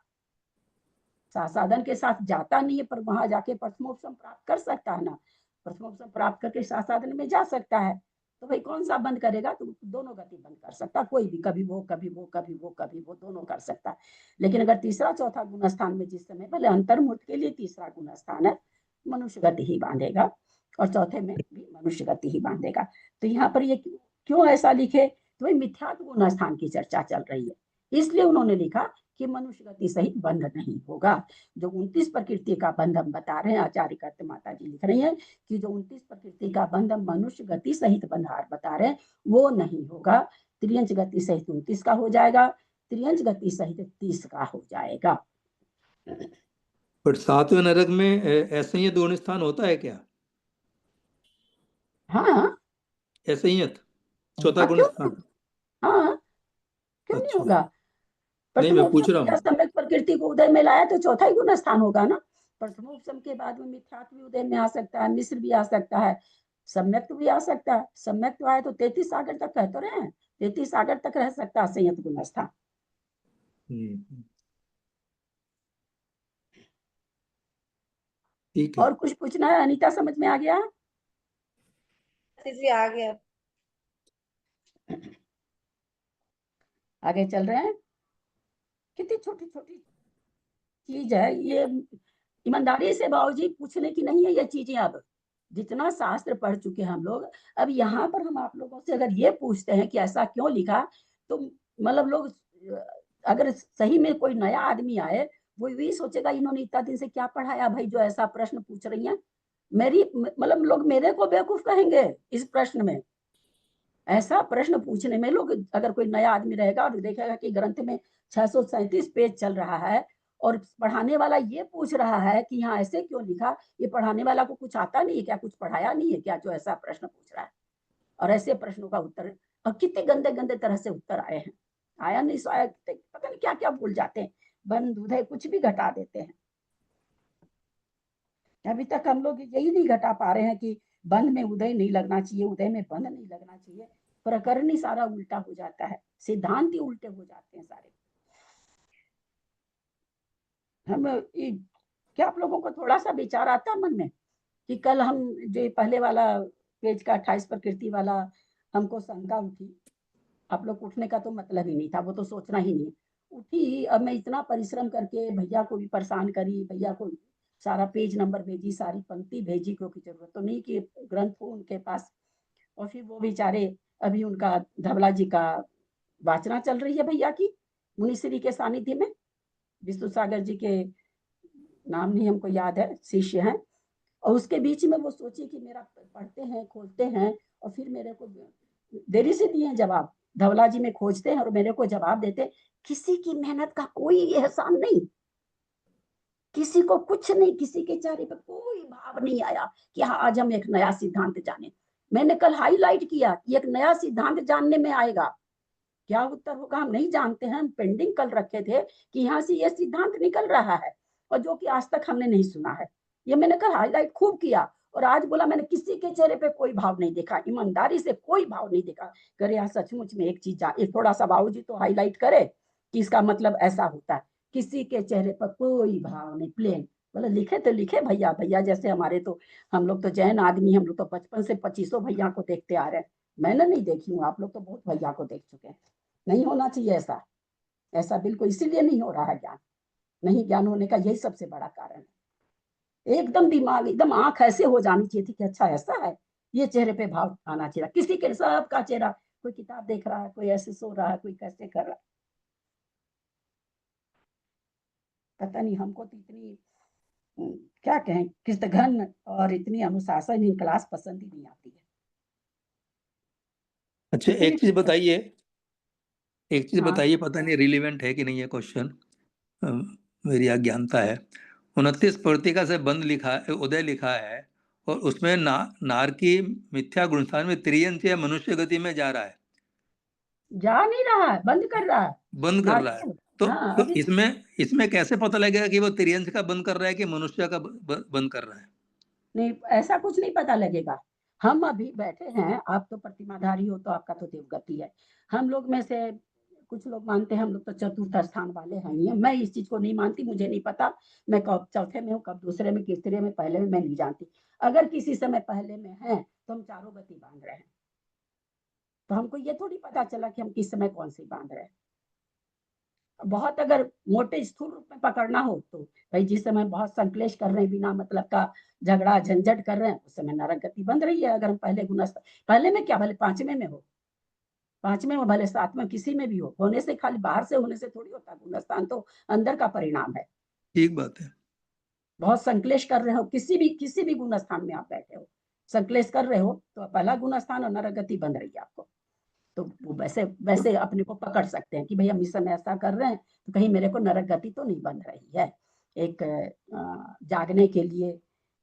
साधन के साथ जाता नहीं है, पर वहां जाके प्रथमोपशम प्राप्त कर सकता है ना। प्रथमोपशम प्राप्त करके साधन में जा सकता है, तो भाई कौन सा बंद करेगा? तो दोनों गति बंद कर सकता, कोई भी, कभी वो कभी वो कभी वो कभी वो, दोनों कर सकता है। लेकिन अगर तीसरा चौथा गुण स्थान में जिस समय भले अंतर्मुहूर्त के लिए तीसरा गुण स्थान है, मनुष्य गति ही बांधेगा, और चौथे में भी मनुष्य गति ही बांधेगा। तो यहाँ पर ये क्यों ऐसा लिखे? तो भाई मिथ्यात्व गुण स्थान की चर्चा चल रही है, इसलिए उन्होंने लिखा कि मनुष्य गति सहित बंध नहीं होगा। जो 29 प्रकृति का बंध हम बता रहे हैं, आचार्य करते माता जी लिख रही हैं कि जो 29 प्रकृति का बंध हम मनुष्य गति सहित बंधार बता रहे हैं, वो नहीं होगा। त्रियंच गति सहित 29 का हो जाएगा, त्रियंच गति सहित 30 का हो जाएगा। पर 7वें नरक में ऐसे ही गुण स्थान होता है क्या? हाँ, ऐसे ही चौथा गुण स्थान? हाँ, क्यों नहीं होगा? नहीं, मैं पूछ रहा हूँ। सम्यक प्रकृति को उदय में लाया तो चौथा ही गुण स्थान होगा ना। प्रथमोपशम के बाद में मिथ्यात्व भी उदय में आ सकता है, मिश्र भी आ सकता है, सम्यक्त भी आ सकता है। सम्यक्त आए तो 33 सागर तक कह तो रहे हैं, 33 सागर तक रह सकता है संयत गुण स्थान। ठीक है। और कुछ पूछना है अनीता? समझ में आ गया? जी आ गया। आगे चल रहे हैं। कितनी छोटी छोटी चीज है ये, ईमानदारी से बाबूजी पूछने की नहीं है ये चीजें। अब जितना शास्त्र पढ़ चुके हम लोग, अब यहाँ पर हम आप लोगों से अगर ये पूछते हैं कि ऐसा क्यों लिखा, तो मतलब लोग अगर सही में कोई नया आदमी आए, वो भी सोचेगा इन्होंने इतना दिन से क्या पढ़ाया भाई, जो ऐसा प्रश्न पूछ रही हैं। मेरी मतलब लोग मेरे को बेवकूफ कहेंगे इस प्रश्न में। ऐसा प्रश्न पूछने में लोग, अगर कोई नया आदमी रहेगा और देखेगा कि ग्रंथ में 637 पेज चल रहा है और पढ़ाने वाला ये पूछ रहा है कि यहाँ ऐसे क्यों लिखा, ये पढ़ाने वाला को कुछ आता नहीं है क्या, कुछ पढ़ाया नहीं है क्या, जो ऐसा प्रश्न पूछ रहा है? और ऐसे प्रश्नों का उत्तर, और कितने गंदे गंदे तरह से उत्तर आए हैं। आया नहीं सो आया, पता नहीं क्या क्या भूल जाते हैं, बंद उदय कुछ भी घटा देते हैं। अभी तक हम लोग यही नहीं घटा पा रहे हैं कि बंद में उदय नहीं लगना चाहिए, उदय में बंद नहीं लगना चाहिए। प्रकरण ही सारा उल्टा हो जाता है, सिद्धांत ही उल्टे हो जाते हैं सारे। हम क्या आप लोगों को थोड़ा सा विचार आता मन में कि कल हम जो पहले वाला पेज का 28 प्रकृति वाला हमको शंका उठी, आप लोग उठने का तो मतलब ही नहीं था, वो तो सोचना ही नहीं उठी। अब मैं इतना परिश्रम करके भैया को भी परेशान करी, भैया को सारा पेज नंबर भेजी, सारी पंक्ति भेजी, क्योंकि जरूरत तो नहीं कि ग्रंथ हो उनके पास। और फिर वो बेचारे, अभी उनका धवला जी का वाचना चल रही है भैया की, मुनिश्री के सानिध्य में। विष्णु सागर जी के नाम नहीं हमको याद है, शिष्य हैं। और उसके बीच में वो सोची कि मेरा पढ़ते हैं, खोलते हैं, और फिर मेरे को देरी से दिए जवाब। धवला जी में खोजते हैं और मेरे को जवाब देते। किसी की मेहनत का कोई एहसान नहीं, किसी को कुछ नहीं, किसी के चेहरे पर कोई भाव नहीं आया कि हाँ आज हम एक नया सिद्धांत जाने। मैंने कल हाईलाइट किया कि एक नया सिद्धांत जानने में आएगा, क्या उत्तर होगा हम नहीं जानते हैं। हम पेंडिंग कल रखे थे कि यहाँ से ये सिद्धांत निकल रहा है, और जो कि आज तक हमने नहीं सुना है। ये मैंने कल हाईलाइट खूब किया, और आज बोला मैंने किसी के चेहरे पे कोई भाव नहीं देखा, ईमानदारी से कोई भाव नहीं देखा। करे यहाँ सचमुच में एक चीज थोड़ा सा बाबूजी तो हाईलाइट करे कि इसका मतलब ऐसा होता है। किसी के चेहरे पर कोई भाव नहीं, प्लेन। बोले लिखे तो लिखे भैया, भैया जैसे हमारे तो, हम लोग तो जैन आदमी, हम लोग तो बचपन से 25 भैया को देखते आ रहे हैं। मैंने नहीं देखी हूँ, आप लोग तो बहुत भैया को देख चुके हैं। नहीं होना चाहिए ऐसा, ऐसा बिल्कुल इसीलिए नहीं हो रहा है ज्ञान। नहीं ज्ञान होने का यही सबसे बड़ा कारण है। एकदम दिमाग, एकदम आंख ऐसे हो जानी चाहिए थी कि अच्छा ऐसा है, ये चेहरे पे भाव आना चाहिए। किसी के सबका चेहरा, कोई किताब देख रहा है, कोई ऐसे सो रहा है, कोई कैसे कर रहा है, पता नहीं। हमको तो इतनी क्या कहें, किस घन और इतनी अनुशासन क्लास पसंद ही नहीं आती है। अच्छा एक चीज बताइए, एक चीज हाँ। बताइए, पता नहीं रिलेवेंट है कि नहीं है क्वेश्चन, मेरी अज्ञानता है। 29 प्रकृतिका से बंद लिखा है, उदय लिखा है, और उसमें नार की मिथ्या गुणस्थान में त्रियंच या मनुष्य गति में जा रहा है। जा नहीं रहा है, बंद कर रहा है, बंद कर रहा है। तो, हाँ, तो इसमें कैसे पता लगेगा कि वो त्रियंच का बंद कर रहा है कि मनुष्य का बंद कर रहा है? नहीं, ऐसा कुछ नहीं पता लगेगा। हम अभी बैठे हैं, आप तो प्रतिमाधारी हो तो आपका तो देवगति है। हम लोग में से कुछ लोग मानते हैं हम लोग तो चतुर्थ स्थान वाले हैं ही हैं। मैं इस चीज को नहीं मानती, मुझे नहीं पता मैं कब चौथे में हूँ, कब दूसरे में, तीसरे में, पहले में, मैं नहीं जानती। अगर किसी समय पहले में है तो हम चारों गति बांध रहे हैं, तो हमको ये थोड़ी पता चला कि हम किस समय कौन सी बांध रहे हैं। बहुत अगर मोटे स्थूल रूप में पकड़ना हो तो भाई जिस समय बहुत संकलेश कर रहे हैं, बिना मतलब का झगड़ा झंझट कर रहे हैं, उस समय नरक गति बंद रही है। अगर हम पहले गुणस्थ, पहले में क्या, भले पांचवें में हो, पांचवें में भले सातवें, किसी में भी हो, होने से खाली बाहर से होने से थोड़ी होता। गुणस्थान तो अंदर का परिणाम है। ठीक बात है। बहुत संकलेश कर रहे हो, किसी भी गुणस्थान में आप बैठे हो, संकलेश कर रहे हो, तो पहला गुणस्थान और नरक गति बंद रही है आपको। तो वो वैसे वैसे अपने को पकड़ सकते हैं कि भाई हम इस समय ऐसा कर रहे हैं तो कहीं मेरे को नरक गति तो नहीं बन रही है। एक जागने के लिए,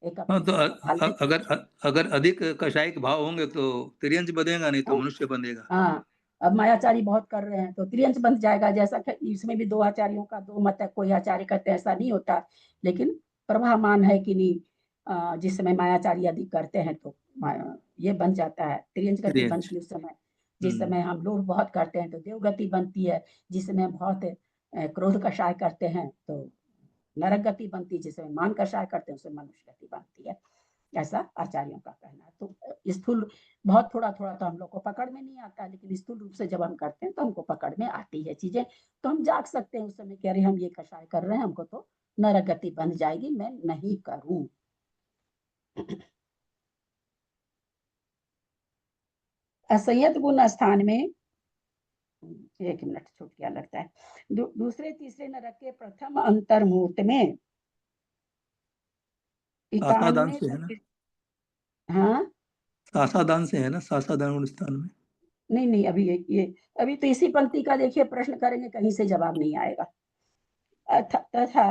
एक हाँ, तो अपने अगर अधिक कषायिक भाव होंगे तो तिर्यंच बंधेगा, नहीं तो मनुष्य बंधेगा। हाँ, अब मायाचारी बहुत कर रहे हैं तो त्रियंच बंध जाएगा। जैसा कि इसमें भी दो आचार्यों का दो मत है, कोई आचार्य कहते हैं ऐसा नहीं होता, लेकिन प्रभामान है कि नहीं, जिस समय मायाचारी अधिक करते हैं तो ये बन जाता है, त्रियंच गति त्रियंच। बनती है उस समय। जिस समय हम लोग बहुत करते हैं तो देवगति बनती है, जिस समय बहुत क्रोध कषाय करते हैं तो नरक गति बनती है, जिस समय मान कषाय करते हैं उस समय मनुष्य गति बनती है। ऐसा आचार्यों का कहना है। तो स्थूल बहुत थोड़ा थोड़ा तो हम लोग को पकड़ में नहीं आता, लेकिन स्थूल रूप से जब हम करते हैं तो हमको पकड़ में आती है चीजें। तो हम जाग सकते हैं उस समय कि अरे हम ये कषाय कर रहे हैं, हमको तो नरक गति बन जाएगी, मैं नहीं करूं। असंयत गुण स्थान में, एक मिनट छूट गया लगता है, दूसरे तीसरे नरक के प्रथम अंतर्मुहूर्त में सासादान से है ना, हाँ सासादान से है ना, सासादान गुणस्थान में। नहीं नहीं, अभी ये अभी तो इसी पंक्ति का देखिए प्रश्न करेंगे, कहीं से जवाब नहीं आएगा। तथा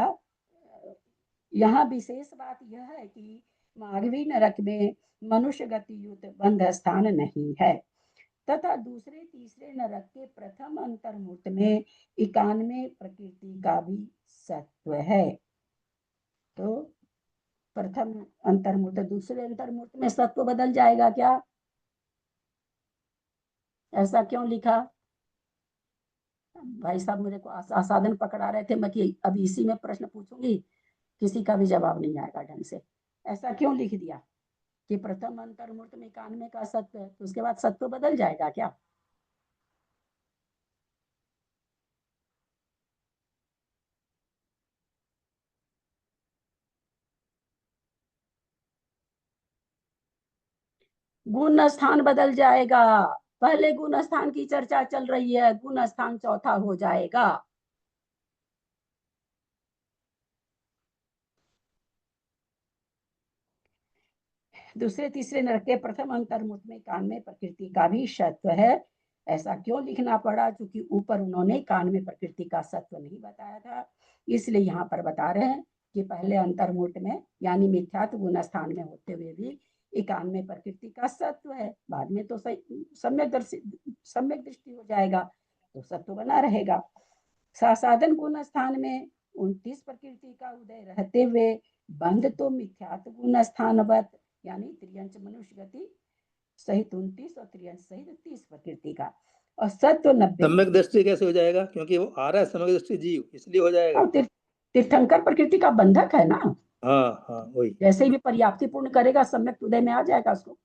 यहाँ विशेष बात यह है कि माघवी नरक में मनुष्य गति युक्त बंध स्थान नहीं है, तथा दूसरे तीसरे नरक के प्रथम अंतर्मुहूर्त में 91 प्रकृति का भी सत्व है। तो प्रथम अंतर्मुहूर्त, दूसरे अंतर्मुहूर्त में सत्व बदल जाएगा क्या? ऐसा क्यों लिखा? भाई साहब मेरे को आसादन पकड़ा रहे थे मैं कि अभी इसी में प्रश्न पूछूंगी, किसी का भी जवाब नहीं आएगा ढंग से। ऐसा क्यों लिख दिया कि प्रथम अंतर्मुहूर्त में 91 का सत्व है, तो उसके बाद सत्व बदल जाएगा क्या? गुण स्थान बदल जाएगा। पहले गुण स्थान की चर्चा चल रही है, गुण स्थान चौथा हो जाएगा। दूसरे तीसरे नरक के प्रथम अंतर्मुहूर्त में 91 प्रकृति का भी सत्व है। ऐसा क्यों लिखना पड़ा? क्योंकि ऊपर उन्होंने 91 प्रकृति का सत्व नहीं बताया था, इसलिए यहाँ पर बता रहे हैं कि पहले अंतर्मुहूर्त में यानी मिथ्यात्व गुण स्थान में होते हुए भी 91 प्रकृति का सत्व है। बाद में तो सम्यक दृष्टि हो जाएगा तो सत्व बना रहेगा। सासाधन गुण स्थान में 29 प्रकृति का उदय रहते हुए बंध तो मिथ्यात्व गुण स्थानवत यानी त्रियंच मनुष्य गति सहित 29 और त्रियंच सहित 30 प्रकृति का, और सत्व 90। सम्यक दृष्टि कैसे हो जाएगा? क्योंकि वो आ रहा है सम्यक दृष्टि जीव, इसलिए हो जाएगा। तीर्थंकर प्रकृति का बंधक है ना। हाँ हाँ वही, जैसे भी पर्याप्ति पूर्ण करेगा सम्यक उदय में आ जाएगा उसको,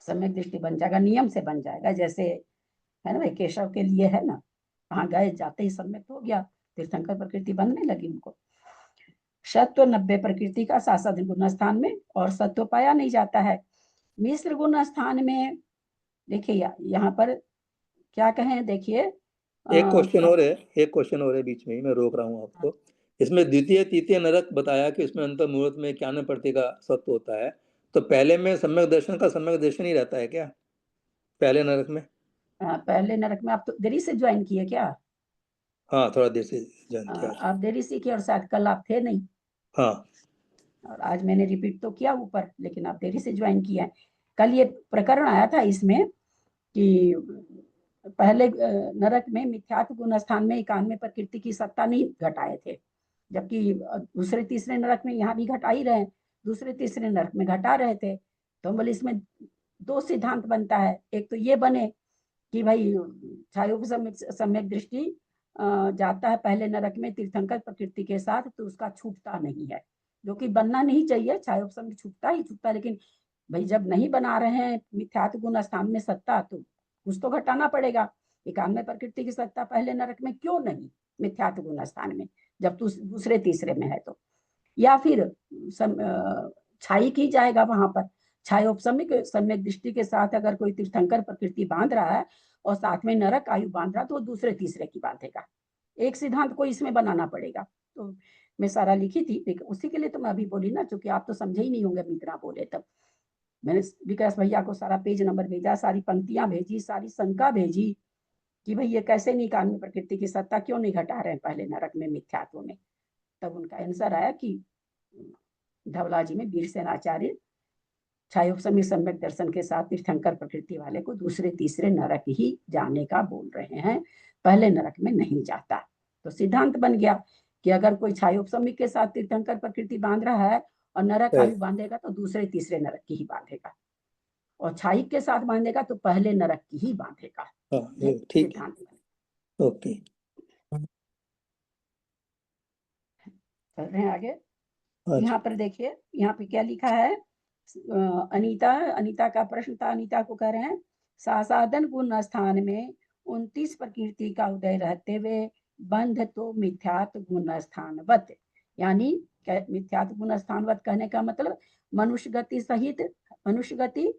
सम्यक दृष्टि बन जाएगा, नियम से बन जाएगा। जैसे है ना भाई, केशव के लिए है ना, वहां गए जाते ही सम्यक हो गया, तीर्थंकर प्रकृति बनने लगी उनको। सत्व 90 प्रकृति का सासाधन गुण स्थान में, और सत्व पाया नहीं जाता है। मिश्र गुण स्थान में देखिए यहाँ पर क्या कहें, देखिए एक क्वेश्चन और है बीच में ही मैं रोक रहा हूँ आपको। इसमें द्वितीय तृतीय नरक बताया कि उसमें अंतर मुहूर्त में 91 प्रति का सत्व होता है, तो पहले में सम्यक दर्शन का सम्यक दर्शन ही रहता है क्या पहले नरक में? पहले नरक में आप तो देरी से ज्वाइन किए क्या? हाँ थोड़ा देर से ज्वाइन किया। आप देरी से किए और शायद कल आप थे नहीं। हाँ, और आज मैंने रिपीट तो किया ऊपर, लेकिन आप देरी से ज्वाइन किया है। कल ये प्रकरण आया था इसमें कि पहले नरक में मिथ्यात्व गुण स्थान में 91 प्रकृति की सत्ता नहीं घटाए थे, जबकि दूसरे तीसरे नरक में यहाँ भी घटा ही रहे, दूसरे तीसरे नरक में घटा रहे थे। तो हम बोले इसमें दो सिद्धांत बनता है, एक तो ये बने कि भाई सम्यक दृष्टि जाता है पहले नरक में तीर्थंकर प्रकृति के साथ, तो उसका छूटता नहीं है, जो कि बनना नहीं चाहिए। छायोपसम्यक छूटता ही छूटता, लेकिन भाई जब नहीं बना रहे हैं मिथ्यात्व गुण स्थान में सत्ता, तो कुछ तो घटाना पड़ेगा। 91 प्रकृति की सत्ता पहले नरक में क्यों नहीं मिथ्यात्व गुण स्थान में, जब दूसरे तीसरे में है तो। या फिर छाई की जाएगा वहां पर, छायोपसम्यक सम्यक दृष्टि के साथ अगर कोई तीर्थंकर प्रकृति बांध रहा है और साथ में नरक आयु बांध रहा, तो वो दूसरे तीसरे की बांधेगा। एक सिद्धांत को इसमें बनाना पड़ेगा। तो मैं सारा लिखी थी, लेकिन उसी के लिए तो मैं अभी बोली ना, क्योंकि आप तो समझे ही नहीं होंगे इतना बोले तब। मैंने विकास भैया को सारा पेज नंबर भेजा, सारी पंक्तियां भेजी, सारी शंका भेजी कि भाई ये कैसे नहीं कानूनी प्रकृति की सत्ता क्यों नहीं घटा रहे हैं पहले नरक में मिथ्यात्व में। तब उनका आंसर आया कि धवला जी में वीरसेनाचार्य छायोपसम्यक सम्यक दर्शन के साथ तीर्थंकर प्रकृति वाले को दूसरे तीसरे नरक ही जाने का बोल रहे हैं, पहले नरक में नहीं जाता। तो सिद्धांत बन गया कि अगर कोई छायोपसम्यक के साथ तीर्थंकर प्रकृति बांध रहा है और नरक आयु बांधेगा तो दूसरे तीसरे नरक की ही बांधेगा, और छाई के साथ बांधेगा तो पहले नरक की ही बांधेगा। ठीक है, ओके, चल रहे हैं आगे। यहाँ पर देखिए, यहाँ पे क्या लिखा है। अनीता का प्रश्न था, अनीता को कह रहे हैं सासादन गुण स्थान में 29 प्रकृति का उदय रहते हुए बंध तो मिथ्यात्व गुण स्थानवत, यानी मिथ्यात्व गुण स्थानवत कहने का मतलब मनुष्य गति सहित, मनुष्य गति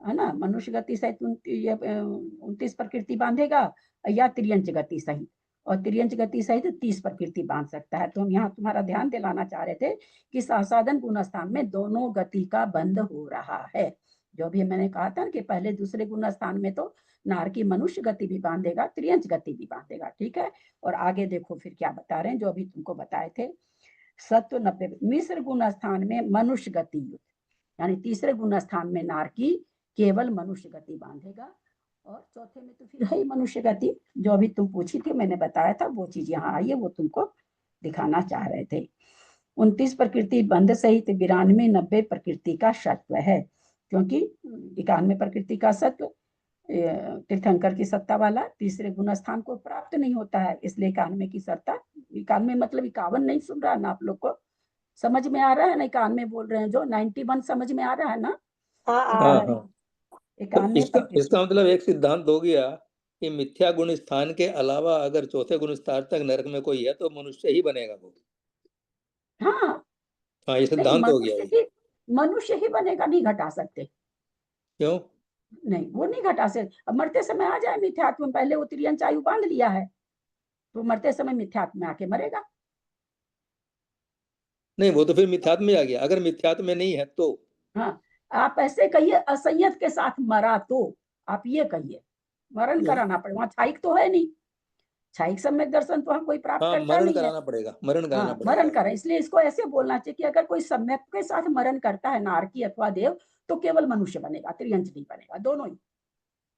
है ना, मनुष्य गति सहित 29 प्रकृति बांधेगा, या त्रियंच गति सहित, और त्रियंच गति सहित 30 प्रकृति बांध सकता है। तो हम यहाँ तुम्हारा ध्यान दिलाना चाह रहे थे कि सासादन गुण स्थान में दोनों गति का बंध हो रहा है। जो भी मैंने कहा था कि पहले दूसरे गुण स्थान में तो नारकी मनुष्य गति भी बांधेगा, त्रियंच गति भी बांधेगा, ठीक है। और आगे देखो फिर क्या बता रहे हैं, जो अभी तुमको बताए थे। सत्व 90 मिश्र गुण स्थान में मनुष्य गति युक्त, यानी तीसरे गुण स्थान में नारकी केवल मनुष्य गति बांधेगा, और चौथे में तो फिर है मनुष्य गति। जो अभी तुम पूछी थी मैंने बताया था, वो चीज यहाँ आई है, वो तुमको दिखाना चाह रहे थे। 29 प्रकृति बंध सहित 92 90 प्रकृति का सत्व है, क्योंकि 91 प्रकृति का सत्व तीर्थंकर की सत्ता वाला तीसरे गुण स्थान को प्राप्त नहीं होता है, इसलिए 91 की सत्ता, 91 मतलब 51 नहीं सुन रहा ना आप लोग को, समझ में आ रहा है ना? 91 बोल रहे हैं जो, 91 समझ में आ रहा है ना? हाँ। इसका मतलब एक सिद्धांत हो गया कि मिथ्या गुण स्थान के अलावा अगर चौथे गुण स्थान तक नरक में कोई है तो मनुष्य ही बनेगा वो। हाँ, ये सिद्धांत हो गया। मनुष्य ही बनेगा, नहीं घटा सकते। क्यों नहीं, वो नहीं घटा सकते। अब मरते समय आ जाए मिथ्यात्व में, पहले वो त्रियंच आयु बांध लिया है तो मरते समय मिथ्यात्व में आके मरेगा। नहीं, वो तो फिर मिथ्यात्व में आ गया। अगर मिथ्यात्व में नहीं है तो हाँ, आप ऐसे कहिए असंयत के साथ मरा, तो आप ये कहिए मरण कराना पड़े, वहां छाइक तो है नहीं, छाइक सम्यक दर्शन तो हम कोई प्राप्त करता मरण नहीं कराना है। पड़ेगा, मरण कराना पड़ेगा। मरण करें, इसलिए इसको ऐसे बोलना चाहिए कि अगर कोई सम्यक के साथ मरण करता है नारकी अथवा देव, तो केवल मनुष्य बनेगा, त्रियंच नहीं बनेगा, दोनों ही।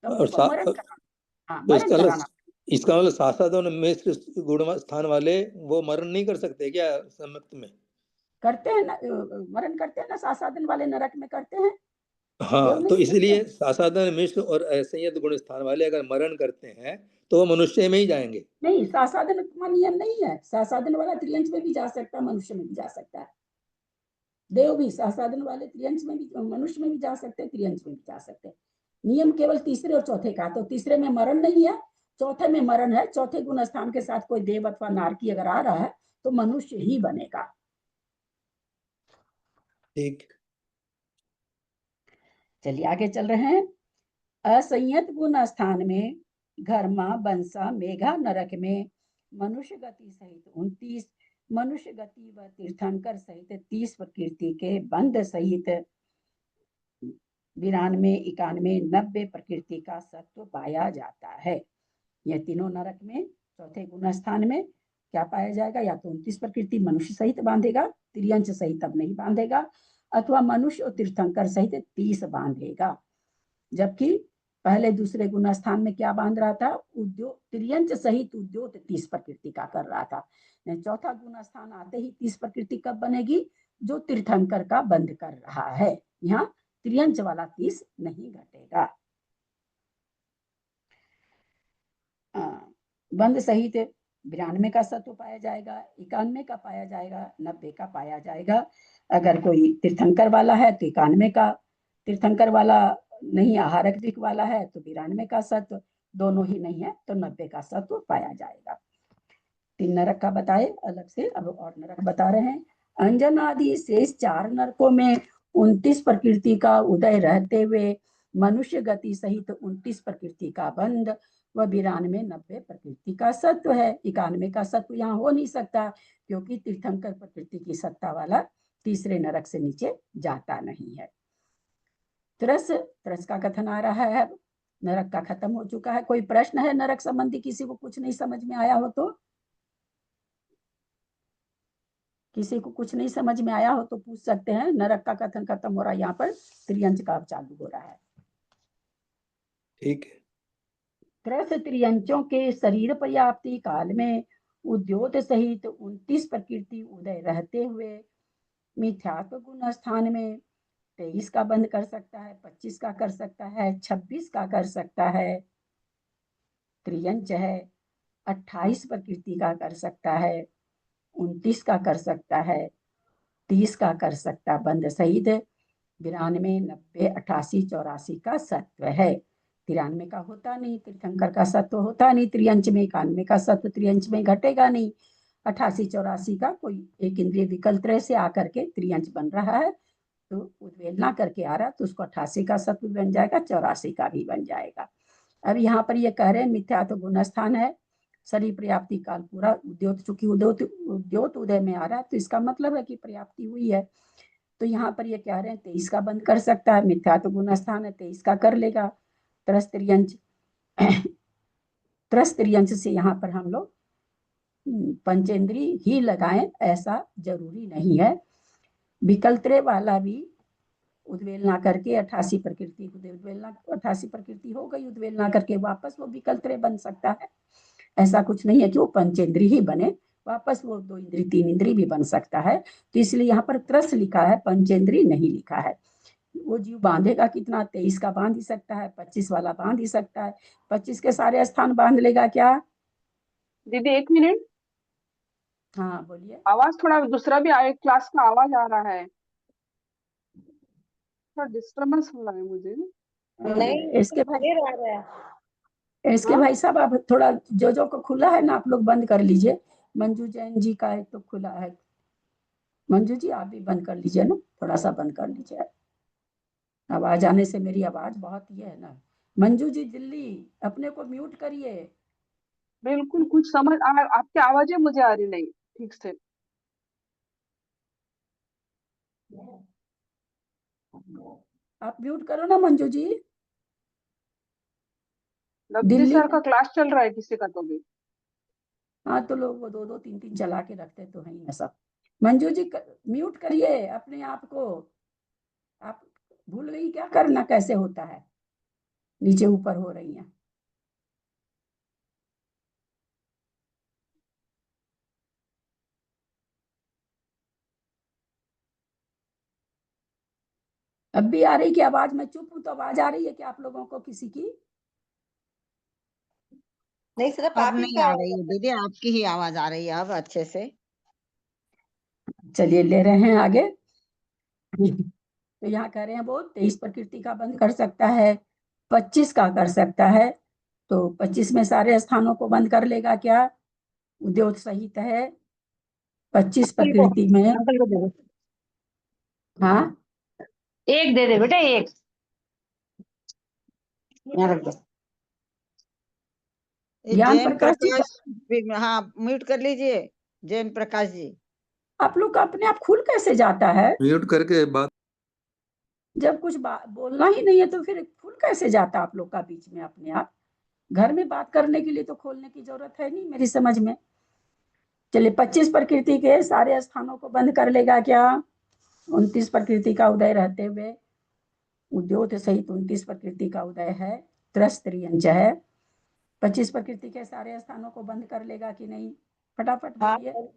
तो मरण कराना, मरण कराना। इसका मतलब सासादन मिश्र गुण स्थान वाले वो मरण नहीं कर सकते क्या सम्यक में? करते हैं ना, मरण करते हैं ना, सासादन वाले नरक में करते हैं। हाँ, तो इसलिए सासादन मिश्र और असंयत गुण स्थान वाले अगर मरण करते हैं तो वो मनुष्य में ही जाएंगे। नहीं, सासादन का नियम नहीं है, सासादन वाला त्रियंच में भी जा सकता है, मनुष्य में भी जा सकता है। देव भी सासादन वाले त्रियंच में भी, मनुष्य में भी जा सकते हैं, त्रियंच में भी जा सकते हैं। नियम केवल तीसरे और चौथे का, तो तीसरे में मरण नहीं है, चौथे में मरण है। चौथे गुण स्थान के साथ कोई देव अथवा नारकी अगर आ रहा है तो मनुष्य ही बनेगा। ठीक, चलिए आगे चल रहे हैं। असंयत गुण स्थान में घर्मा बंसा मेघा नरक में मनुष्य गति सहित 29, मनुष्य गति व तीर्थंकर सहित 30 प्रकृति के बंध सहित 92, 91, 90 प्रकृति का सत्व पाया जाता है। यह तीनों नरक में चौथे गुण स्थान में क्या पाया जाएगा? या तो 29 प्रकृति मनुष्य सहित बांधेगा, त्रियंच सहित अब नहीं बांधेगा, अथवा मनुष्य और तीर्थंकर सहित 30 बांधेगा। जबकि पहले दूसरे गुण स्थान में क्या बांध रहा था? उद्योग, त्रियंच सहित उद्योग 30 प्रकृति का कर रहा था। चौथा गुण स्थान आते ही 30 प्रकृति कब बनेगी? जो तीर्थंकर का बंद कर रहा है। यहाँ त्रियंच वाला 30 नहीं घटेगा। बंद सहित 92 का सत्व पाया जाएगा, 91 का पाया जाएगा, 90 का पाया जाएगा। अगर कोई तीर्थंकर वाला है तो 91 का, तीर्थंकर वाला नहीं आहारक दिक वाला है तो 92 का सत्व, दोनों ही नहीं है तो 90 का सत्व पाया जाएगा। 3 नरक का बताए अलग से, अब और नरक बता रहे हैं। अंजन आदि शेष 4 नरकों में 29 प्रकृति का उदय रहते हुए मनुष्य गति सहित 29 प्रकृति का बंध व 92 90 प्रकृति का सत्व है। 91 का सत्व यहाँ हो नहीं सकता क्योंकि तीर्थंकर प्रकृति की सत्ता वाला तीसरे नरक से नीचे जाता नहीं है। त्रस का कथन आ रहा है। नरक का खत्म हो चुका है। कोई प्रश्न है नरक संबंधी? किसी को कुछ नहीं समझ में आया हो तो? किसी को कुछ नहीं समझ में आया हो तो पूछ सकते हैं। नरक का कथन खत्म हो रहा है, यहाँ पर त्रियंच का चालू हो रहा है। ठीक है। त्रस त्रियंचों के शरीर पर्याप्ति काल में उद्योत सहित 29 प्रकृति उदय रहते हुए मिथ्यात्व गुण स्थान में 23 का बंद कर सकता है, 25 का कर सकता है, 26 का कर सकता है। त्रियंच है 28 प्रकृति का कर सकता है, 29 का कर सकता है, 30 का कर सकता बंद सहित 92 90 88 84 का सत्व है। 93 का होता नहीं, तीर्थंकर का सत्व होता नहीं त्रियंच में। 91 का सत्व त्रियंच में घटेगा नहीं। 88 84 का कोई एक इंद्रिय विकल्प से आकर के त्रियंच बन रहा है तो उद्वेलना करके आ रहा तो उसको 88 का सत्व बन जाएगा, 84 का भी बन जाएगा। अब यहाँ पर ये कह रहे हैं मिथ्यात्व गुण स्थान है, शरीर पर्याप्ति काल पूरा उद्योत, चूंकि उद्योत उदय में आ रहा है तो इसका मतलब है कि पर्याप्ति हुई है। तो यहाँ पर ये कह रहे हैं 23 का बंद कर सकता है, मिथ्यात्व गुण स्थान है 23 का कर लेगा। त्रस त्रियंच से यहाँ पर हम लोग पंचेंद्री ही लगाएं ऐसा जरूरी नहीं है। विकल्त्रे वाला भी उद्वेलना करके 88 प्रकृति उद्वेलना 88 प्रकृति हो गई, उद्वेलना करके वापस वो विकल्त्रे बन सकता है। ऐसा कुछ नहीं है कि वो पंचेंद्री ही बने, वापस वो 2 इंद्री 3 इंद्री भी बन सकता है। तो इसलिए यहाँ पर त्रस लिखा है, पंचेंद्री नहीं लिखा है। वो जीव बांधेगा कितना? 23 का बांध ही सकता है, 25 वाला बांध ही सकता है। 25 के सारे स्थान बांध लेगा क्या? दीदी 1 मिनट, हाँ बोलिए। आवाज थोड़ा दूसरा भी आए, क्लास का आवाज आ रहा है, थोड़ा डिस्टर्बेंस हो रहा है मुझे। नहीं, इसके भाई क्लियर आ रहा है। इसके भाई साहब आप थोड़ा जो को खुला है ना आप लोग बंद कर लीजिए। मंजू जैन जी का एक तो खुला है, मंजू जी आप भी बंद कर लीजिए ना, थोड़ा सा बंद कर लीजिए। आवाज आने से मेरी आवाज बहुत ये है ना। मंजू जी दिल्ली अपने को म्यूट करिए। बिल्कुल कुछ समझ आपकी आवाजें मुझे आ रही नहीं ठीक से। आप म्यूट करो ना मंजू जी। लक्ष्य दिल्ली सर का क्लास चल रहा है किसी का तो भी। हाँ तो लोग वो 2 3 चला के रखते तो है ही सब। मंजू जी म्यूट करिए अपने आप को। आप भूल गई क्या करना कैसे होता है? नीचे ऊपर हो रही है। अब भी आ रही की आवाज? मैं चुप हूं तो आवाज आ रही है क्या आप लोगों को किसी की? नहीं, सिर्फ अब आप ही नहीं का आ रही है दीदी, आपकी ही आवाज आ रही है अब अच्छे से। चलिए ले रहे हैं आगे। तो यहाँ कह रहे हैं वो 23 प्रकृति का बंद कर सकता है, 25 का कर सकता है। तो 25 में सारे स्थानों को बंद कर लेगा क्या? उद्योग सहित है 25 प्रकृति में। अंकल को दे दो, हाँ एक दे दे बेटा, एक। यहाँ रख दो। ये ज्ञान जैन प्रकाश जी प्रकाश, हाँ म्यूट कर लीजिए जैन प्रकाश जी। आप लोग का अपने आप खुल कैसे जाता है? म्यूट करके बात। जब कुछ बोलना ही नहीं है तो फिर खुल कैसे जाता आप लोग का बीच में अपने आप? घर में बात करने के लिए तो खोलने की जरूरत है नहीं मेरी समझ में। चलिए 25 प्रकृति के सारे स्थानों को बंद कर लेगा क्या? 29 प्रकृति का उदय रहते हुए उद्योग सहित 29 प्रकृति का उदय है। त्रस्त त्रियंच है। 25 प्रकृति के सारे स्थानों को बंद कर लेगा कि नहीं? फटाफट हाँ बोलिए।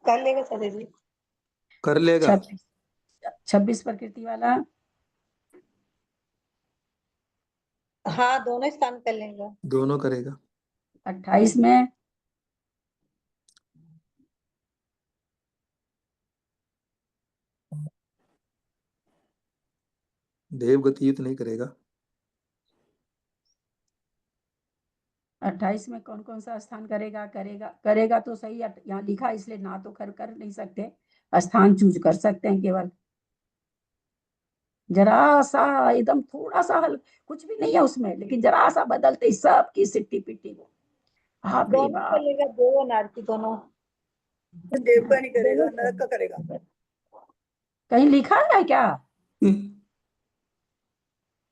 कर लेगा चले जी। कर लेगा। 26 प्रकृति वाला हाँ दोनों स्थान कर लेगा। दोनों करेगा। 28 में देव गति युक्त नहीं करेगा। 28 में कौन कौन सा स्थान करेगा? करेगा तो सही, यहाँ लिखा इसलिए ना तो कर नहीं सकते, स्थान चूज कर सकते हैं केवल। जरा सा एकदम थोड़ा सा कुछ भी नहीं है उसमें, लेकिन जरा सा बदलते सब की सिट्टी पिट्टी को। बाप रे दोनों बाप। कर लेगा, देव और नारकी दोनों। देव का नहीं करेगा, नरक का करेगा। कहीं लिखा है क्या?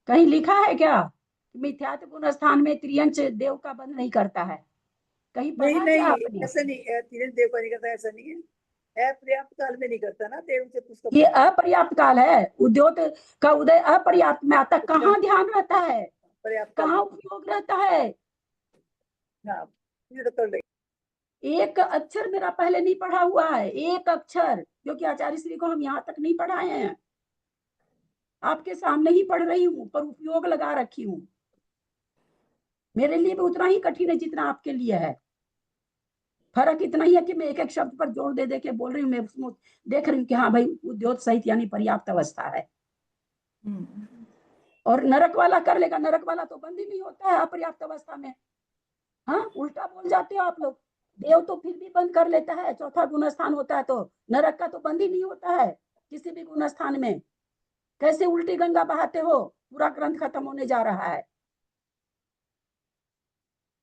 कहीं लिखा है क्या मिथ्यात्व गुण स्थान में त्रियंच देव का बंध नहीं करता है? कहीं नहीं पढ़ा क्या नहीं, आपने? ऐसा नहीं है, तीन देव का नहीं करता, ऐसा नहीं है। अपर्याप्त काल में नहीं करता ना देव से उसका। ये अपर्याप्त काल है, उद्योत का उदय अपर्याप्त में आता। कहाँ ध्यान रहता है, पर्याप्त कहाँ उपयोग रहता है? हाँ, ये तो कर लेगा। एक अक्षर मेरा पहले नहीं पढ़ा हुआ है, एक अक्षर, क्योंकि आचार्य श्री को हम यहाँ तक नहीं पढ़ाए हैं। आपके सामने ही पढ़ रही हूँ, पर उपयोग लगा रखी हूँ। मेरे लिए भी उतना ही कठिन है जितना आपके लिए है। फर्क इतना ही है कि मैं एक एक शब्द पर जोर दे के बोल रही हूँ। मैं उसमें देख रही हूँ कि हाँ भाई उद्योग सहित यानी पर्याप्त अवस्था है। और नरक वाला कर लेगा। नरक वाला तो बंद ही नहीं होता है अपर्याप्त अवस्था में। हाँ, उल्टा बोल जाते हो आप लोग। देव तो फिर भी बंद कर लेता है, चौथा गुण स्थान होता है, तो नरक का तो बंद ही नहीं होता है किसी भी गुण स्थान में। कैसे उल्टी गंगा बहाते हो? पूरा ग्रंथ खत्म होने जा रहा है।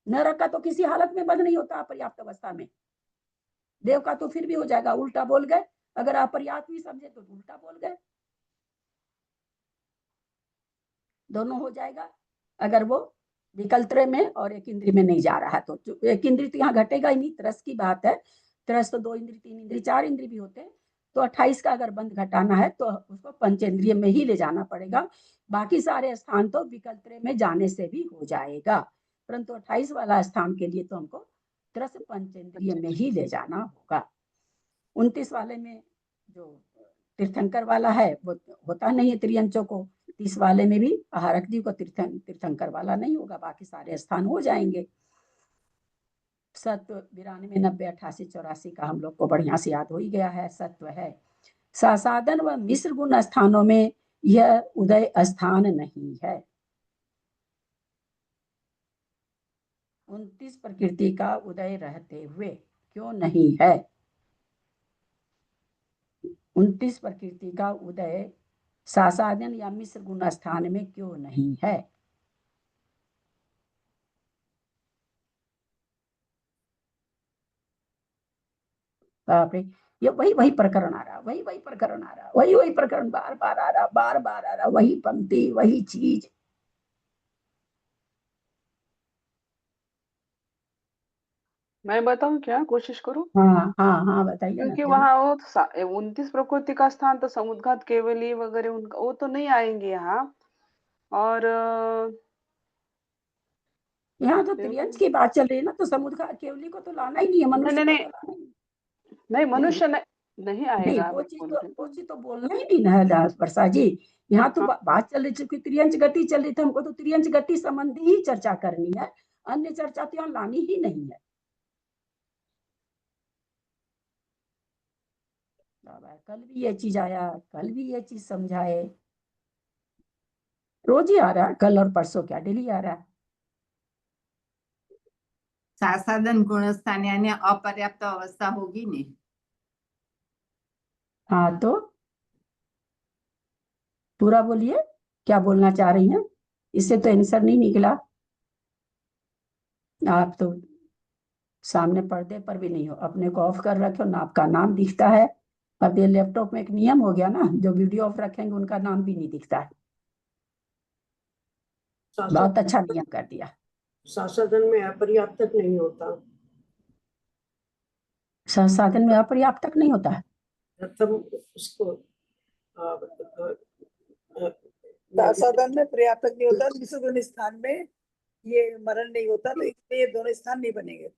नरक का तो किसी हालत में बंद नहीं होता अपर्याप्त अवस्था में। देव का तो फिर भी हो जाएगा। उल्टा बोल गए, अगर अपर्याप्त भी समझे तो उल्टा बोल गए, दोनों हो जाएगा। अगर वो विकल्प में और एक इंद्री में नहीं जा रहा तो एक इंद्री तो यहाँ घटेगा ही नहीं। तरस की बात है, तरस तो 2 इंद्री 3 इंद्री 4 इंद्री भी होते हैं। तो 28 का अगर बंद घटाना है तो उसको पंचेंद्रिय में ही ले जाना पड़ेगा। बाकी सारे स्थान तो विकल्प में जाने से भी हो जाएगा, परंतु 28 वाला स्थान के लिए तो हमको तरस पंचेंद्रिय में ही ले जाना होगा। 29 वाले में जो तीर्थंकर वाला है वो होता नहीं है त्रियंचों को। 30 वाले में भी आहारक जीव को तीर्थंकर वाला नहीं होगा, बाकी सारे स्थान हो जाएंगे। सत्व 92 90 88 84 का हम लोग को बढ़िया से याद हो ही गया है। सत्व है। सासादन व मिश्र गुण स्थानों में यह उदय स्थान नहीं है। 29 प्रकृति का उदय रहते हुए क्यों नहीं है? 29 प्रकृति का उदय सासादन या मिश्र गुण स्थान में क्यों नहीं है? बाप रे, ये वही प्रकरण आ रहा, वही प्रकरण आ रहा, वही प्रकरण बार बार आ रहा, बार बार आ रहा, वही पंक्ति वही चीज। मैं बताऊं क्या, कोशिश करूं? हाँ हाँ हाँ, बताइए ना। क्योंकि वहां वो 29 प्रकृति का स्थान तो समुद्घात केवली वगैरह उनका वो तो नहीं आएंगे यहाँ। और यहाँ तो त्रियंश की बात चल रही है ना, तो समुद्र केवली को तो लाना ही नहीं है, मनुष्य नहीं को तो लाना ही नहीं, मनुष्य नहीं आएगा वो बिल्कुल। चीज तो बोलना ही नहीं है वर्षा जी। यहाँ तो हाँ। बात चल रही थी, त्रियंश गति चल रही थी, हमको तो त्रियंश गति संबंधी ही चर्चा करनी है, अन्य चर्चा तो यहाँ लानी ही नहीं है। कल भी ये चीज आया, कल भी ये चीज समझाए, रोज ही आ रहा है, कल और परसों क्या डेली आ रहा है। सासाधन गुणस्थान यानी अपर्याप्त अवस्था होगी नहीं। हाँ तो पूरा बोलिए, क्या बोलना चाह रही हैं? इससे तो आंसर नहीं निकला। आप तो सामने पर्दे पर भी नहीं हो, अपने को ऑफ कर रखे हो ना, आपका नाम दिखता है। अब ये लैपटॉप में एक नियम हो गया ना, जो वीडियो ऑफ रखेंगे उनका नाम भी नहीं दिखता है। बहुत अच्छा नियम कर दिया। सासाधन में अपर्याप्त तक नहीं होता। संसाधन में अपर्याप्त तक नहीं होता है। प्रथम उसको सासाधन में पर्याप्त नहीं होता, मिश्र गुण स्थान में ये मरण नहीं होता, तो इसलिए ये दोनों स्थान नहीं बनेंगे।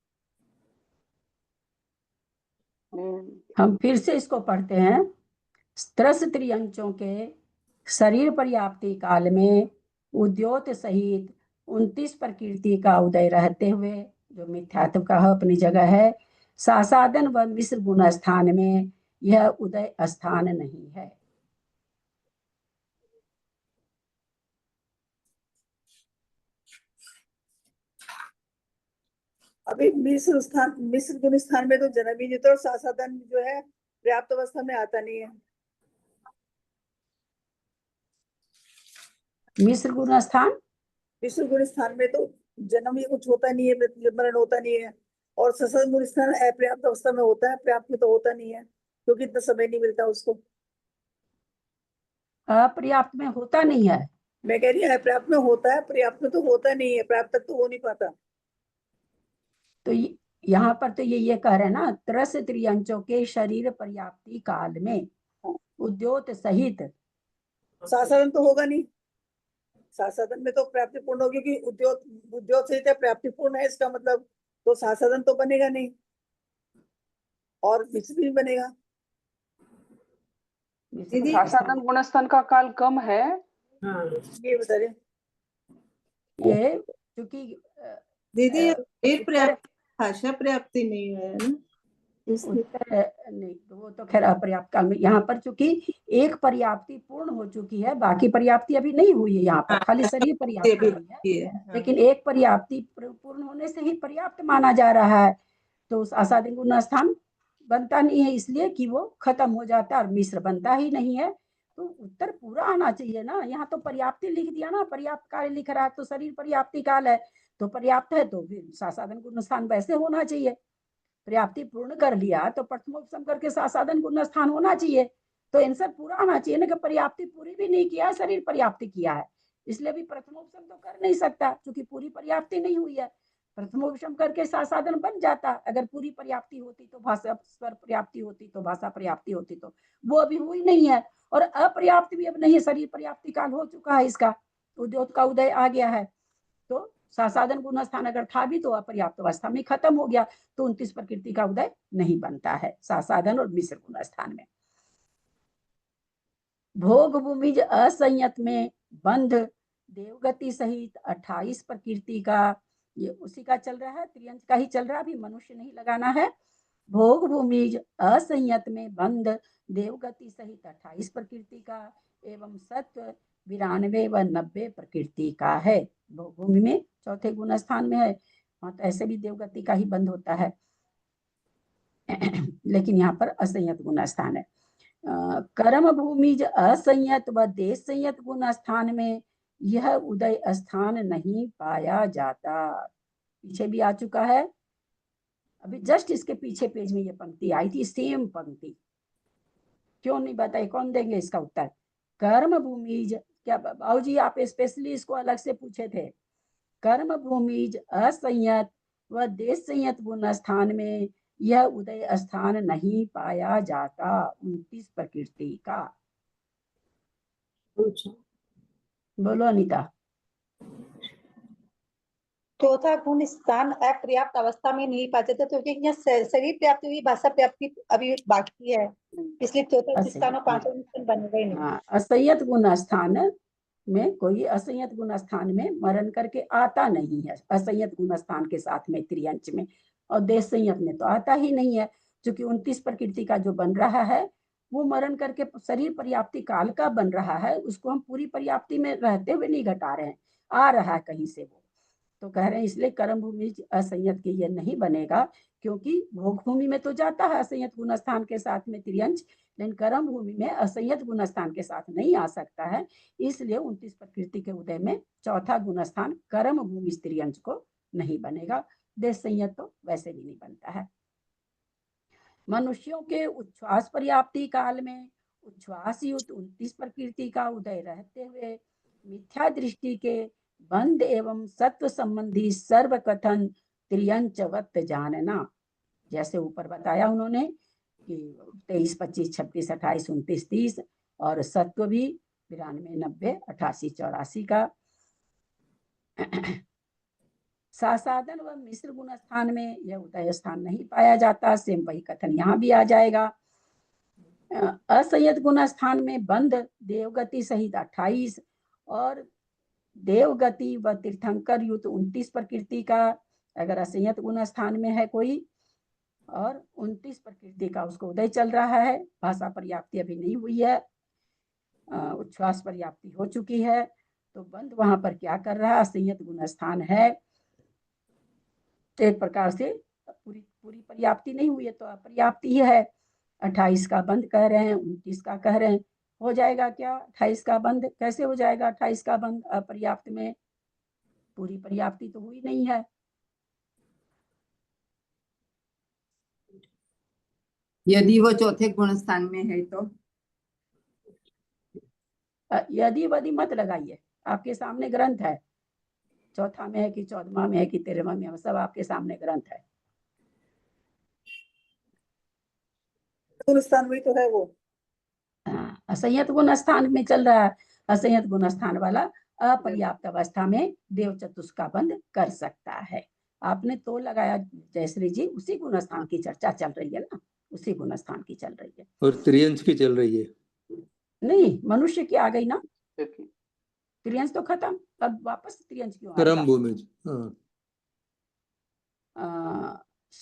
हम फिर से इसको पढ़ते हैं। त्रस त्रियंचों के शरीर पर्याप्ति काल में उद्योत सहित 29 प्रकृति का उदय रहते हुए जो मिथ्यात्व का अपनी जगह है, सासादन व मिश्र गुण स्थान में यह उदय स्थान नहीं है। अभी मिश्र गुण स्थान में तो जन्म ही नहीं होता और सासाधन जो है पर्याप्त अवस्था में आता नहीं है। मिश्र गुण स्थान में तो जन्म ही कुछ होता नहीं है, मरण होता नहीं है, और ससद गुण स्थान अपर्याप्त अवस्था में होता है, पर्याप्त में तो होता नहीं है क्योंकि इतना समय नहीं मिलता उसको। अपर्याप्त में होता नहीं है, मैं कह रही हूँ अपर्याप्त में होता है, पर्याप्त में तो होता नहीं है, पर्याप्त तक तो हो नहीं पाता। तो यहाँ पर तो ये कह रहे हैं ना, त्रस त्रियंचों के शरीर पर्याप्ति काल में उद्योत सहित। सासाधन तो होगा नहीं, सासाधन में तो प्राप्ति पूर्ण होगी क्योंकि उद्योग सहित है, प्राप्ति पूर्ण है इसका मतलब, तो सासाधन तो बनेगा नहीं और मिश्र भी बनेगा। दीदी सासाधन गुणस्थान का काल कम है। हाँ ये बता रहे ये क्योंकि दीदी भाषा पर्याप्ति नहीं है ना, नहीं तो वो तो खैर अपर्याप्त काल में, यहाँ पर चूंकि एक पर्याप्ति पूर्ण हो चुकी है, बाकी पर्याप्ति अभी नहीं हुई है, यहाँ पर खाली शरीर पर्याप्ति हुई है, लेकिन एक पर्याप्ति पूर्ण होने से ही पर्याप्त माना जा रहा है, तो उस आसादन गुण स्थान बनता नहीं है इसलिए कि वो खत्म हो जाता है और मिश्र बनता ही नहीं है। तो उत्तर पूरा आना चाहिए ना, यहाँ तो पर्याप्ति लिख दिया ना, पर्याप्त काल लिख रहा है तो शरीर पर्याप्ति काल है, तो पर्याप्त है तो फिर सासाधन गुण स्थान वैसे होना चाहिए। पर्याप्ति पूर्ण कर लिया तो प्रथमोपसम करके सासाधन गुण स्थान होना चाहिए, तो आंसर पूरा आना चाहिए ना कि पर्याप्ति पूरी भी नहीं किया, शरीर पर्याप्ति किया है, इसलिए भी प्रथमोपसम तो कर नहीं सकता क्योंकि पूरी पर्याप्ति नहीं हुई है। प्रथमोपसम करके सासाधन बन जाता, अगर पूरी पर्याप्ति होती तो भाषा स्वर पर्याप्ति होती, तो भाषा पर्याप्ति होती, तो वो अभी हुई नहीं है, और अपर्याप्त भी अब नहीं है, शरीर पर्याप्ति काल हो चुका है, इसका उद्योग का उदय आ गया है, तो सासाधन गुण स्थान अगर था भी तो अपर्याप्त अवस्था में खत्म हो गया, तो 29 प्रकृति का उदय नहीं बनता है सासाधन और मिश्र गुण स्थान में। भोग भूमिज असंयत में बंध देवगति सहित 28 प्रकृति का, ये उसी का चल रहा है, त्रियंच का ही चल रहा है, अभी मनुष्य नहीं लगाना है। भोग भूमिज असंयत में बंध देवगति सहित 28 प्रकृति का एवं सत्व 92 व 90 प्रकृति का है। भोग भूमि में चौथे गुण स्थान में है, तो ऐसे भी देवगति का ही बंध होता है लेकिन यहाँ पर असंयत गुण स्थान है। कर्म भूमिज असंयत व देश संयत गुण स्थान में यह उदय स्थान नहीं पाया जाता। पीछे भी आ चुका है, अभी जस्ट इसके पीछे पेज में ये पंक्ति आई थी, सेम पंक्ति, क्यों नहीं बताई, कौन देंगे इसका उत्तर? कर्म भूमिज, क्या बाबूजी आप स्पेशली इसको अलग से पूछे थे, कर्म भूमिज असंयत व देश संयत गुण स्थान में यह उदय स्थान नहीं पाया जाता 29 प्रकृति का। बोलो अनीता। चौथा गुण स्थान अपर्याप्त अवस्था में नहीं पाते थे, क्योंकि यहाँ शरीर पर्याप्ति हुई, भाषा पर्याप्ति अभी बाकी है, इसलिए चौथा स्थान और पांचवा स्थान बनेगा ही नहीं। असंयत गुण स्थान में, कोई असंयत गुण स्थान में मरण करके आता नहीं है, असंयत गुण स्थान के साथ में त्रियंच में, और देश संयत में तो आता ही नहीं है, क्योंकि 29 प्रकृति का जो बन रहा है वो मरण करके शरीर पर्याप्ति काल का बन रहा है, उसको हम पूरी पर्याप्ति में रहते हुए नहीं घटा रहे हैं, आ रहा है कहीं से वो, तो कह रहे हैं इसलिए कर्म भूमि असंयत के ये नहीं बनेगा, क्योंकि भोग भूमि में तो जाता है असंयत गुण स्थान के साथ में त्रियंच, लेकिन कर्म भूमि में असंयत गुण स्थान के साथ नहीं आ सकता है, इसलिए 29 प्रकृति के उदय में चौथा गुण स्थान कर्म भूमि त्रियंच को नहीं बनेगा। देश संयत तो वैसे भी नहीं बनता है। मनुष्यों के उच्छ्वास पर्याप्ति काल में उच्छ्वास युक्त 29 प्रकृति का उदय रहते हुए मिथ्या दृष्टि के बंध एवं सत्व संबंधी सर्व कथन त्रियंचवत जानना, जैसे ऊपर बताया उन्होंने कि 23, 25, 26, 28, 29, 30 और सत्व भी 92, 90, 88, 84 का। सासाधन व मिश्र गुण स्थान में यह उदय स्थान नहीं पाया जाता, सेम वही कथन यहाँ भी आ जाएगा। असंयत गुण स्थान में बंध देवगति सहित 28 और देवगति व तीर्थंकर युक्त 29 प्रकृति का, अगर असंयत गुण स्थान में है कोई और 29 प्रकृति का उसको उदय चल रहा है, भाषा पर्याप्ति अभी नहीं हुई है, उच्छ्वास पर्याप्ति हो चुकी है, तो बंध वहां पर क्या कर रहा है, असंयत गुण स्थान है, एक प्रकार से पूरी पर्याप्ति नहीं हुई है तो अपर्याप्ति ही है। 28 का बंद कह रहे हैं, 29 का कह रहे हैं, हो जाएगा क्या 28 का बंद? कैसे हो जाएगा 28 का बंद अपर्याप्त में? पूरी पर्याप्ति तो हुई नहीं है। यदि वो चौथे गुण स्थान में है तो यदि वदि मत लगाइए, आपके सामने ग्रंथ है, चौथा में है कि 14वां में है कि 13वां में है, सब आपके सामने ग्रंथ है। गुण स्थान में तो है वो। असंयत गुण स्थान में चल रहा है, असंयत गुण स्थान वाला अपर्याप्त अवस्था में देव चतुष्क का बंद कर सकता है। आपने तो लगाया जयश्री जी, उसी गुण स्थान की चर्चा चल रही है ना, उसी गुण स्थान की चल रही है। और त्रियंश की चल रही है? नहीं, मनुष्य की आ गई ना, त्रियंश तो खत्म, अब वापस त्रियंश क्यों आएगा? क्रम भूमिज।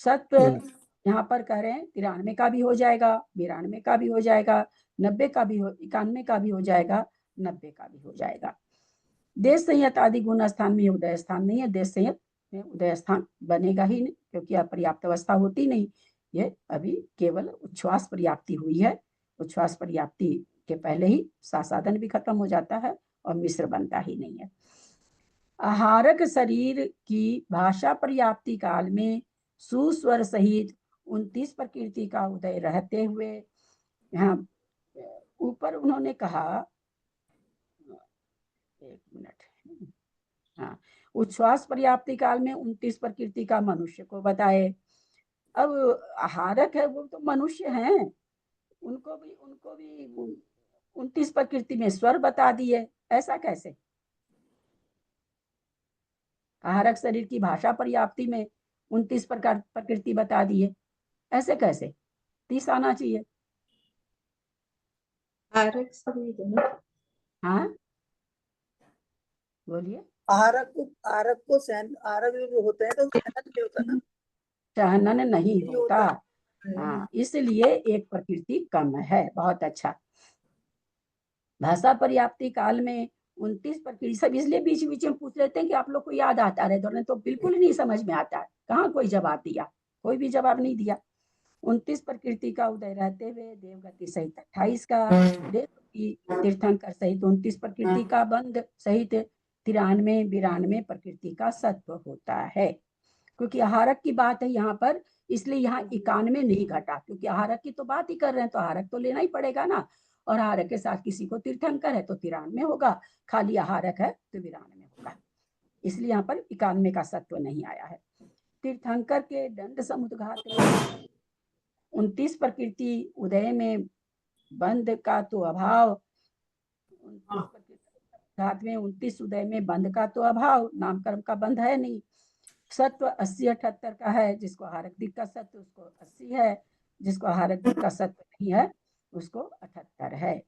सत्व यहाँ पर कह रहे हैं 93 का भी हो जाएगा, 92 का भी हो जाएगा, 90 का भी हो, 91 का भी हो जाएगा, 90 का भी हो जाएगा। देश संयत आदि गुण स्थान में उदय स्थान नहीं है, देश संयत में उदय स्थान बनेगा ही नहीं, क्योंकि अपर्याप्त अवस्था होती नहीं, ये अभी केवल उच्छ्वास पर्याप्ति हुई है। उच्छ्वास पर्याप्ति के पहले ही साधन भी खत्म हो जाता है और मिश्र बनता ही नहीं है। आहारक शरीर की भाषा पर्याप्ति काल में सुस्वर सहित 29 प्रकृति का उदय रहते हुए, यहाँ ऊपर उन्होंने कहा, एक मिनट, हाँ, उच्छ्वास पर्याप्ति काल में 29 प्रकृति का मनुष्य को बताए। अब आहारक है वो तो मनुष्य हैं, उनको भी 29 प्रकृति में स्वर बता दिए, ऐसा कैसे? आहारक शरीर की भाषा पर्याप्ति में 29 प्रकार प्रकृति बता दिए, ऐसे कैसे? 30 आना चाहिए। आहारक शरीर है ना? हाँ बोलिए। आहारक को सहन, आहारक जो होते हैं तो सहनन नहीं होता ना, सहनन नहीं होता। है। हाँ, इसलिए एक प्रकृति कम है। बहुत अच्छा। भाषा पर्याप्ति काल में 29 प्रकृति, सब इसलिए बीच बीच में पूछ लेते हैं कि आप लोग को याद आता रहे, दोनों तो बिल्कुल नहीं समझ में आता है, कहाँ कोई जवाब दिया, कोई भी जवाब नहीं दिया। 29 प्रकृति का उदय रहते हुए देवगति सहित 28 का, देवगति तीर्थंकर सहित 29 प्रकृति का बंध सहित 93 92 प्रकृति का सत्व होता है। क्योंकि आहारक की बात है यहाँ पर, इसलिए यहाँ 91 नहीं घटा, क्योंकि आहारक की तो बात ही कर रहे हैं, तो आहारक तो लेना ही पड़ेगा ना, और आहारक के साथ किसी को तीर्थंकर है तो 93 होगा, खाली आहारक है तो 92 होगा, इसलिए यहाँ पर 91 का सत्व नहीं आया है। तीर्थंकर के दंड समुद्घात में 29 प्रकृति उदय में बंध का तो अभाव, 29 में 29 उदय में बंध का तो अभाव, नामकर्म का बंध है नहीं। सत्व 80 78 का है, जिसको आहारक दिक् का सत्व उसको 80 है, जिसको आहारक दिक् का सत्व नहीं है उसको 78 है।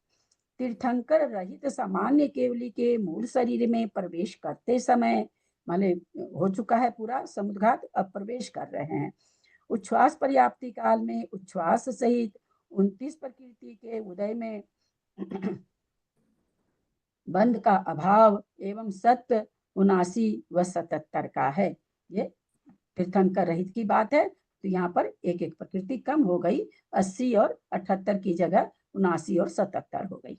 तीर्थंकर रहित सामान्य केवली के मूल शरीर में प्रवेश करते समय, माने हो चुका है पूरा समुद्घात, अब प्रवेश कर रहे हैं। उच्छ्वास पर्याप्ति काल में उच्छ्वास सहित 29 प्रकृति के उदय में बंध का अभाव एवं सत्व 79 व 77 का है। ये तीर्थंकर रहित की बात है, तो यहाँ पर एक एक प्रकृति कम हो गई, 80 और 78 की जगह 79 और 77 हो गई।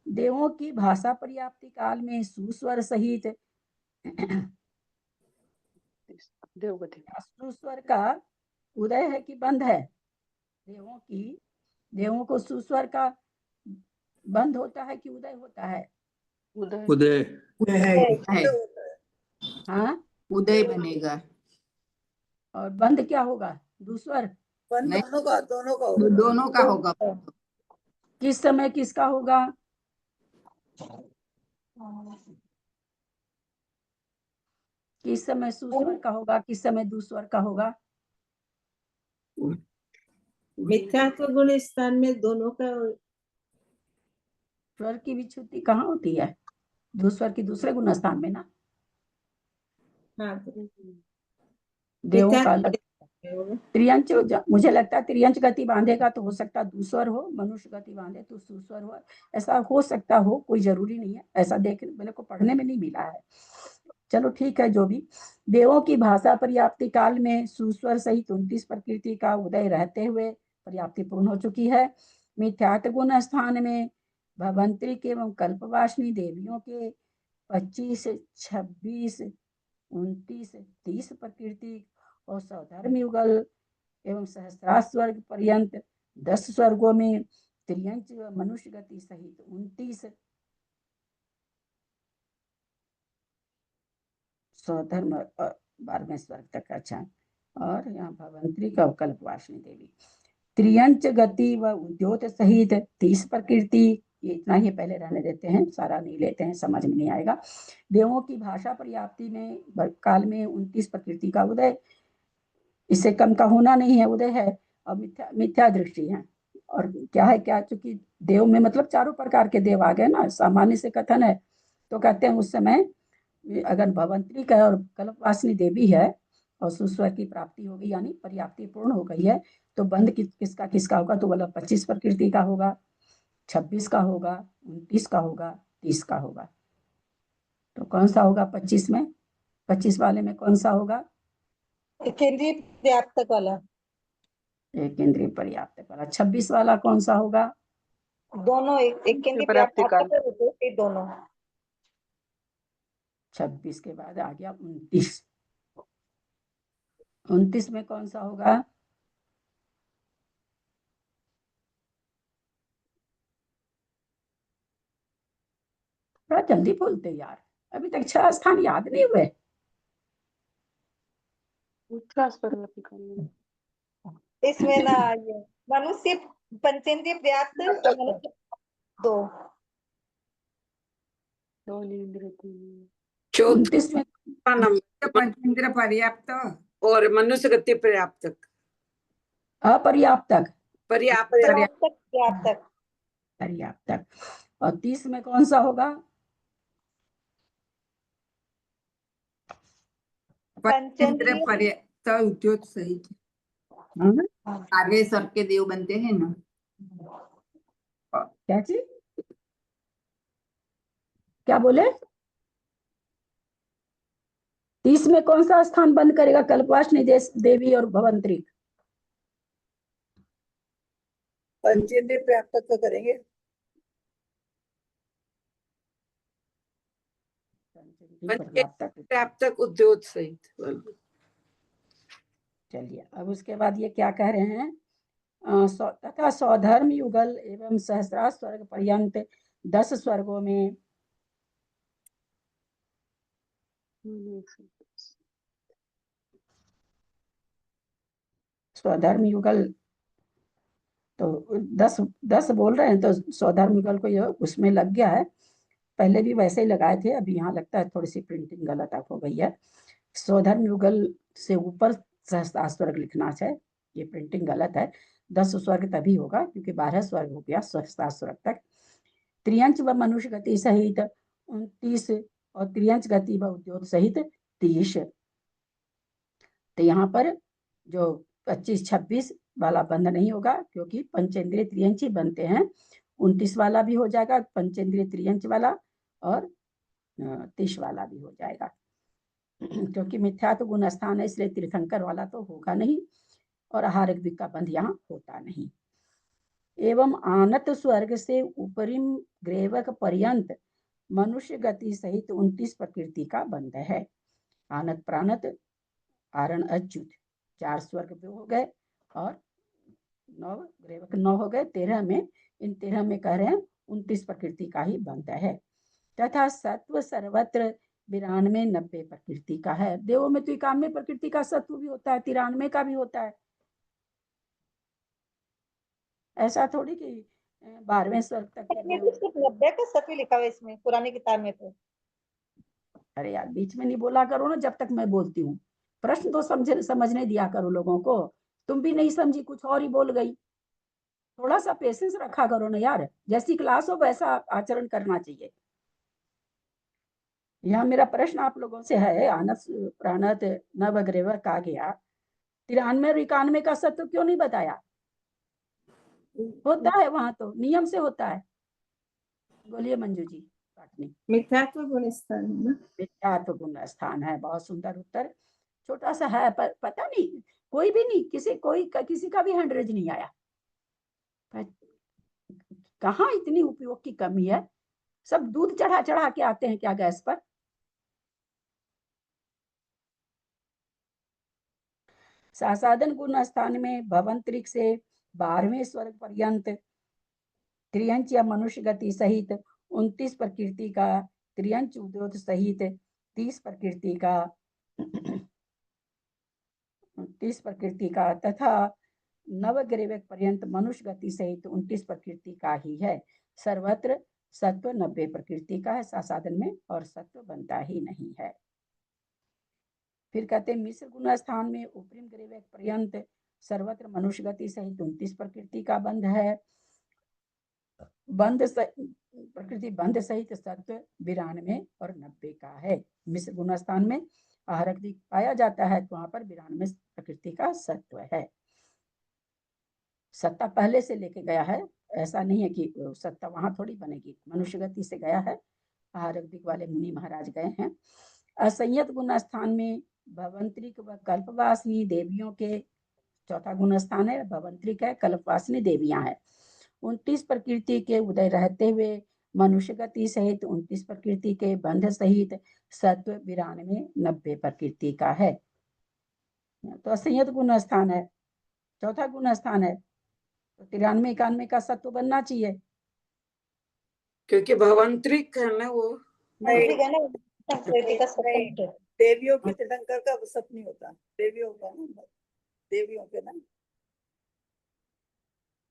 देवों की भाषा पर्याप्ति काल में सुस्वर सहित देवगति सुस्वर का उदय है कि बंध है? देवों को सुस्वर का बंध होता है कि उदय होता है? उदय हाँ, उदय बनेगा। और बंध क्या होगा? दूसवर? दोनों का होगा। किस समय किसका होगा? किस समय सुस्वर का होगा, किस समय दूसवर का होगा? मिथ्यात्व गुण स्थान में दोनों का स्वर की विच्युति कहाँ होती है? दूसर की दूसरे गुण स्थान में ना, हाँ देवों का अलग मिथ्यात्व त्रियंच मुझे लगता है त्रियंच गति बांधेगा तो हो सकता है दूसर हो, मनुष्य गति बांधे तो सुस्वर हो, ऐसा हो सकता हो, कोई जरूरी नहीं है, ऐसा देख मेरे को पढ़ने में नहीं मिला है। चलो ठीक है, जो भी। देवों की भाषा पर्याप्ति काल में सुस्वर सहित 29 प्रकृति का उदय रहते हुए पर्याप्ति पूर्ण हो चुकी है। मिथ्यात्व गुण स्थान में भवंतरिक एवं कल्पवासिनी देवियों के 25, 26, 29, 30 प्रकृति और सौधर्म युगल एवं सहस्रार स्वर्ग पर्यंत 10 स्वर्गों में त्रियंच व मनुष्य गति सहित 29 सौधर्म और 12वें स्वर्ग तक। अच्छा, और यहाँ भवंतरी का कल्पवासिनी देवी त्रियंच गति व उद्योत सहित 30 प्रकृति, ये इतना ही पहले रहने देते हैं, सारा नहीं लेते हैं, समझ में नहीं आएगा। देवों की भाषा पर्याप्ति में काल में 29 प्रकृति का उदय, इससे कम का होना नहीं है, उदय है। और मिथ्या दृष्टि है। और क्या है, क्या चूंकि देव में मतलब चारों प्रकार के देव आ गए ना, सामान्य से कथन है तो कहते हैं उस समय अगर भवंतरी का और कल्पवासिनी देवी है और सुस्वर की प्राप्ति हो गई, यानी पर्याप्ति पूर्ण हो गई है, तो बंध किसका किसका होगा? तो बोला 25 प्रकृति का होगा, 26 का होगा, 29 का होगा, 30 का होगा। तो कौन सा होगा 25 में? 25 वाले में कौन सा होगा? केंद्रीय पर्याप्तक वाला। एक केंद्रीय पर्याप्तक वाला। 26 वाला कौन सा होगा? दोनों, एक केंद्रीय प्राप्ति काल। पर्याप्तक और ये दोनों। 26 के बाद आ गया 29। 29 में कौन सा होगा? थोड़ा जल्दी बोलते यार, अभी तक 6 स्थान याद नहीं हुए। इसमें ना ये मनुष्य पंचेंद्रिय पर्याप्त और मनुष्य दो। 29 में पंचेंद्र पर्याप्त और मनुष्य गति पर्याप्त अपर्याप्तक पर्याप्त पर्याप्तक। पर्याप्तक। और 30 में कौन सा होगा? पंचेंद्र पर्याप्त उद्योग सहित। आगे स्वर के देव बनते हैं ना। क्या चीज? क्या बोले? 30 में कौन सा स्थान बंद करेगा? कल्पवासिनी देवी और भवंतरी। पंचेंद्रिय पर्याप्तक का करेंगे। पर्याप्तक उद्योग सहित। चलिए, अब उसके बाद ये क्या कह रहे हैं? तथा सौधर्म युगल एवं सहस्रार स्वर्ग पर्यंत 10 स्वर्गों में स्वधर्म युगल, तो 10 बोल रहे हैं, तो स्वधर्म युगल को ये उसमें लग गया है। पहले भी वैसे ही लगाए थे, अभी यहाँ लगता है थोड़ी सी प्रिंटिंग गलत हो गई है। स्वधर्म युगल से ऊपर सहस्रार स्वर्ग लिखना चाहिए, ये प्रिंटिंग गलत है। 10 स्वर्ग तभी होगा क्योंकि 12 स्वर्ग हो गया सहस्रार स्वर्ग तक। त्रियंच व मनुष्य गति सहित 29 और त्रियंच गति व उद्योग सहित 30। तो यहाँ पर जो 25, 26 वाला बंद नहीं होगा क्योंकि पंचेंद्रिय त्रियंच ही बनते हैं। 29 वाला भी हो जाएगा पंचेंद्रिय त्रियंच वाला, और 30 वाला भी हो जाएगा। क्योंकि मिथ्यात्व गुण स्थान है, इसलिए तीर्थंकर वाला तो होगा नहीं, और आहार का बंध यहाँ होता नहीं। एवं आनत स्वर्ग से ऊपरिम ग्रेवक पर्यंत मनुष्य गति सहित 29 प्रकृति का बंध है। आनत प्राणत आरण अच्युत 4 स्वर्ग भी हो गए, और 9 ग्रेवक 9 हो गए। 13 में, इन 13 में कह रहे हैं 29 प्रकृति का ही बंध है। तथा सत्व सर्वत्र 92, 90 प्रकृति का है। देवों में तो 91 प्रकृति का सत्व भी होता है, 93 का भी होता है। ऐसा थोड़ी कि 12वें स्वर्ग तक के देव। 90 का सत्व लिखा हुआ है इसमें पुरानी किताब में तो। अरे यार, बीच में नहीं बोला करो ना जब तक मैं बोलती हूँ। प्रश्न तो समझने दिया करो लोगों को। तुम भी नहीं समझी, कुछ और ही बोल गई। थोड़ा सा पेशेंस रखा करो ना यार, जैसी क्लास हो वैसा आचरण करना चाहिए। यहाँ मेरा प्रश्न आप लोगों से है, आनस प्राणत नवग्रेव कहा गया, 93 और 91 का सत्य क्यों नहीं बताया? होता है वहां तो नियम से होता है। बोलिए मंजू जी पाटनी। मिथ्यात्व गुण स्थान है ना। मिथ्यात्व गुण स्थान है, बहुत सुंदर उत्तर, छोटा सा है पर पता नहीं, कोई भी नहीं, किसी का भी 100 नहीं आया। कहाँ इतनी उपयोग की कमी है, सब दूध चढ़ा चढ़ा के आते हैं क्या गैस पर। सासाधन गुण स्थान में भवंतरिक से 12वें स्वर्ग पर्यंत त्रियंच या मनुष्य गति सहित 29 प्रकृति का, त्रियंच उद्योत सहित 30 प्रकृति का 30 प्रकृति का तथा नवग्रीवक पर्यंत मनुष्य गति सहित 29 प्रकृति का ही है। सर्वत्र सत्व 90 प्रकृति का है सासाधन में, और सत्व बनता ही नहीं है। फिर कहते हैं मिश्र गुण स्थान में उपरिम ग्रीवक पर्यंत सर्वत्र मनुष्य गति सहित 29 प्रकृति का बंध है। प्रकृति बंध सहित सत्व 92 और 90 का है। मिश्र गुण स्थान में आहारक दिख पाया जाता है तो वहां पर 92 प्रकृति का सत्व है। सत्ता पहले से लेके गया है, ऐसा नहीं है कि सत्ता वहां थोड़ी बनेगी, मनुष्य गति से गया है, आहारक दिख वाले मुनि महाराज गए हैं। असंयत गुण स्थान में भवंतरिक व कल्पवासिनी देवियों के, चौथा गुण स्थान है भवंतरिक है, कल्पवासिनी देवियां है। 29 प्रकृति के उदय रहते हुए मनुष्य गति सहित 29 प्रकृति के बंध सहित सत्व 92 90 प्रकृति का है। तो असंयत गुण स्थान है, चौथा गुण स्थान है, तो 93 91 का सत्व बनना चाहिए। क्योंकि भवंतरिक है ना वो। नहीं, मंत्री का ना प्रकृति का नहीं, सत्य है। देवियों के तीर्थंकर का सत नहीं होता, देवियों का ना, देवियों के ना।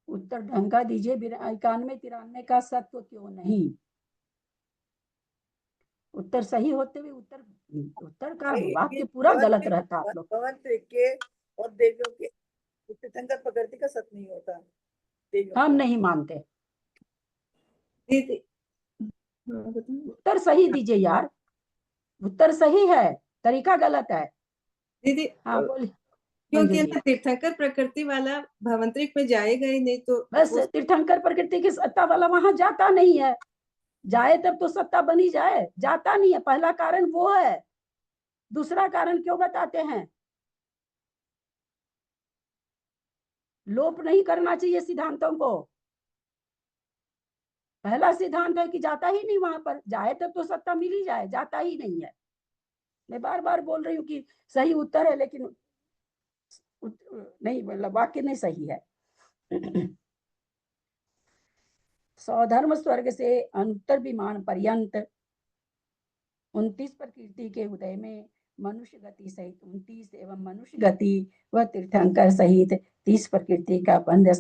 उत्तर ढंग का दीजिए, 91 93 का सत्व क्यों नहीं? उत्तर सही होते हुए उत्तर का वाक्य पूरा गलत रहता आप लोग। भवंतरिक के और देवियों के तीर्थंकर प्रकृति का सत नहीं होता, देवियों हम का। नहीं मानते। दीदी उत्तर सही दीजिए यार, उत्तर सही है, तरीका गलत है। दीदी हाँ बोलिए। क्योंकि ना तीर्थंकर प्रकृति वाला भवंतरिक में जाएगा ही नहीं, तो बस तीर्थंकर प्रकृति की सत्ता वाला वहां जाता नहीं है, जाए तब तो सत्ता बनी जाए, जाता नहीं है, पहला कारण वो है। दूसरा कारण क्यों बताते हैं? लोप नहीं करना चाहिए सिद्धांतों को। पहला सिद्धांत है कि जाता ही नहीं वहां पर, जाए तब तो सत्ता मिल ही जाए, जाता ही नहीं है। मैं बार बार बोल रही हूँ कि सही उत्तर है, लेकिन नहीं, मतलब वाक्य नहीं सही है। सौधर्म स्वर्ग से अनुत्तर विमान पर्यंत 29 प्रकृति के उदय में मनुष्य गति सहित 29 एवं मनुष्य गति व तीर्थंकर सहित 30 प्रकृति का बंध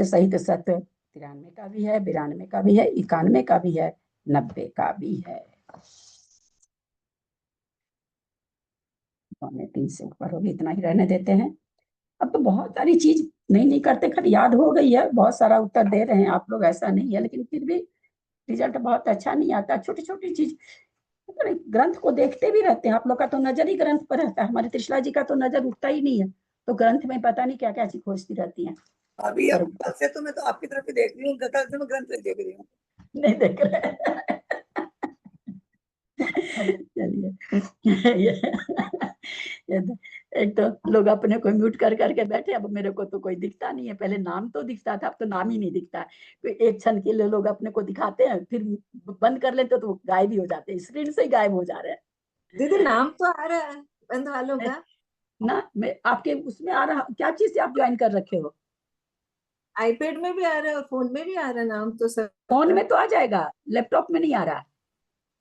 सहित सत्व 93 का भी है, 92 का भी है, 91 का भी है, 90 का भी है। 3 से ऊपर होगी, इतना ही रहने देते हैं। अब तो बहुत सारी चीज नहीं करते, खैर याद हो गई है, बहुत सारा उत्तर दे रहे हैं आप लोग, ऐसा नहीं है, लेकिन फिर भी रिजल्ट बहुत अच्छा नहीं आता। छोटी छोटी चीज ग्रंथ को देखते भी रहते हैं, आप लोग का तो नजर ही ग्रंथ पर रहता है, हमारे त्रिशला जी का तो नजर उठता ही नहीं है, तो ग्रंथ में पता नहीं क्या क्या चीज खोजती रहती है। अभी कल से तो मैं तो आपकी तरफ ही देख रही हूँ, कल से मैं ग्रंथ नहीं देख रही हूँ। नहीं देख रहे। चलिए, एक तो लोग अपने को म्यूट कर करके बैठे, अब मेरे को तो कोई दिखता नहीं है, पहले नाम तो दिखता था, अब तो नाम ही नहीं दिखता है। तो एक क्षण के लिए लोग अपने को दिखाते हैं, फिर बंद कर लेते तो गायब ही हो जाते हैं, स्क्रीन से ही गायब हो जा रहे हैं। दीदी नाम तो आ रहा है बंद वालों का ना, मैं आपके उसमें आ रहा, क्या चीज से आप ज्वाइन कर रखे हो? आईपैड में भी आ रहा है और फोन में भी आ रहा है नाम तो सब। फोन में तो आ जाएगा, लैपटॉप में नहीं आ रहा।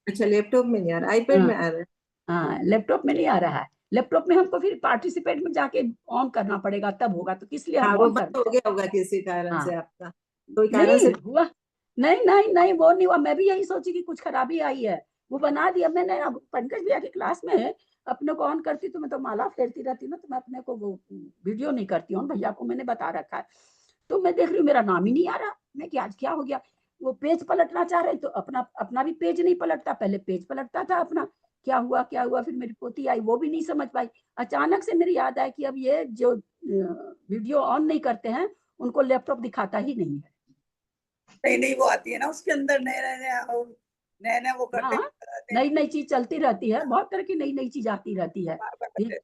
अच्छा, लैपटॉप में नहीं आ रहा, आईपैड में आ रहा है। हाँ, लैपटॉप में नहीं आ रहा है। लैपटॉप में हमको फिर पार्टिसिपेट में जाके ऑन करना पड़ेगा, तब होगा, तो किस लिए हम वो ऑन बंद करते हो गया होगा किसी कारण से, आपका कोई कारण नहीं से हुआ। नहीं वो नहीं हुआ, मैं भी यही सोची कि कुछ खराबी आई है, वो बना दिया मैंने। अब पंकज भैया की क्लास में अपने को ऑन करती तो मैं तो माला फेरती रहती ना, तो मैं अपने को वो वीडियो नहीं करती हूँ, भैया को मैंने बता रखा है। तो मैं देख रही हूँ मेरा नाम ही नहीं आ रहा। मैं कि आज क्या हो गया। वो पेज पलटना चाह रहे तो अपना भी पेज नहीं पलटता, पहले पेज पलटता था अपना। क्या हुआ। फिर मेरी पोती आई, वो भी नहीं समझ पाई। अचानक से मेरी याद आई कि अब ये जो वीडियो ऑन नहीं करते हैं उनको लैपटॉप दिखाता ही नहीं है। नहीं वो आती है ना उसके अंदर नए वो करते हाँ, नई चीज चलती रहती है, बहुत तरह की नई चीज आती रहती है।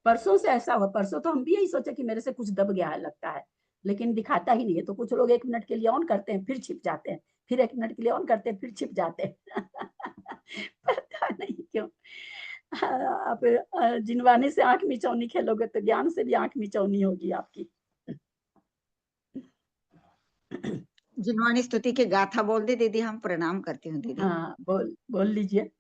परसों से ऐसा हुआ, परसों तो हम भी यही सोचे कि मेरे से कुछ दब गया है लगता है, लेकिन दिखाता ही नहीं है। तो कुछ लोग 1 मिनट के लिए ऑन करते हैं फिर छिप जाते हैं, फिर 1 मिनट के लिए ऑन करते हैं फिर छिप जाते हैं। पता नहीं क्यों। आप जिनवानी से आंख मिचौनी खेलोगे तो ज्ञान से भी आंख मिचौनी होगी आपकी। जिनवानी स्तुति के गाथा बोल दे दीदी, हम प्रणाम करती हूँ दीदी। हाँ, बोल लीजिए।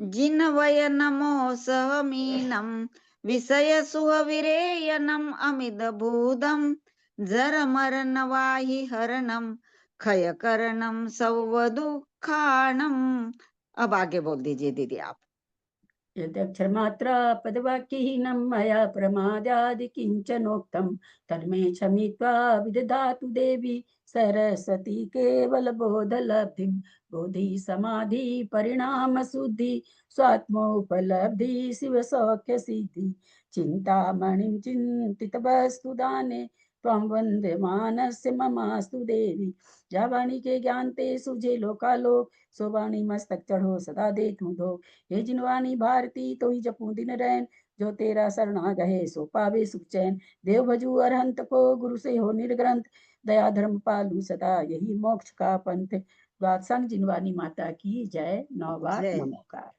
जिन्वय नमो सहमीनम विषय सुहविरेयनम अमिद भूदम जर मरण वाहि हरणम खय करणम सव दुखाणम। अब आगे बोल दीजिए दीदी आप। यदक्षरमात्रा पदवाक्यहीनं मया प्रमादादि किञ्चनोक्तं तन्मे क्षमित्वा विदधातु देवी सरस्वती केवलबोधलब्धिं। बोधि समाधि परिणाम शुद्धि स्वात्मोपलब्धि शिवसौख्य सिद्धि। चिन्तामणिं चिन्तितवस्तु दाने त्वं वन्द्यमानस्य ममास्तु देवी। जा वाणी के ज्ञान ते सुझे लोकालोक, सो वाणी मस्तक चढ़ो सदा दे तू धो। हे जिनवानी भारती तो ही जपू दिन रैन, जो तेरा शरणा गहे सो पावे सुख चैन। देव भजू अरहंत को गुरु से हो निर्ग्रंथ, दया धर्म पालू सदा यही मोक्ष का पंथ। द्वादशांग जिनवानी माता की जय। 9 बार जय। नमोकार।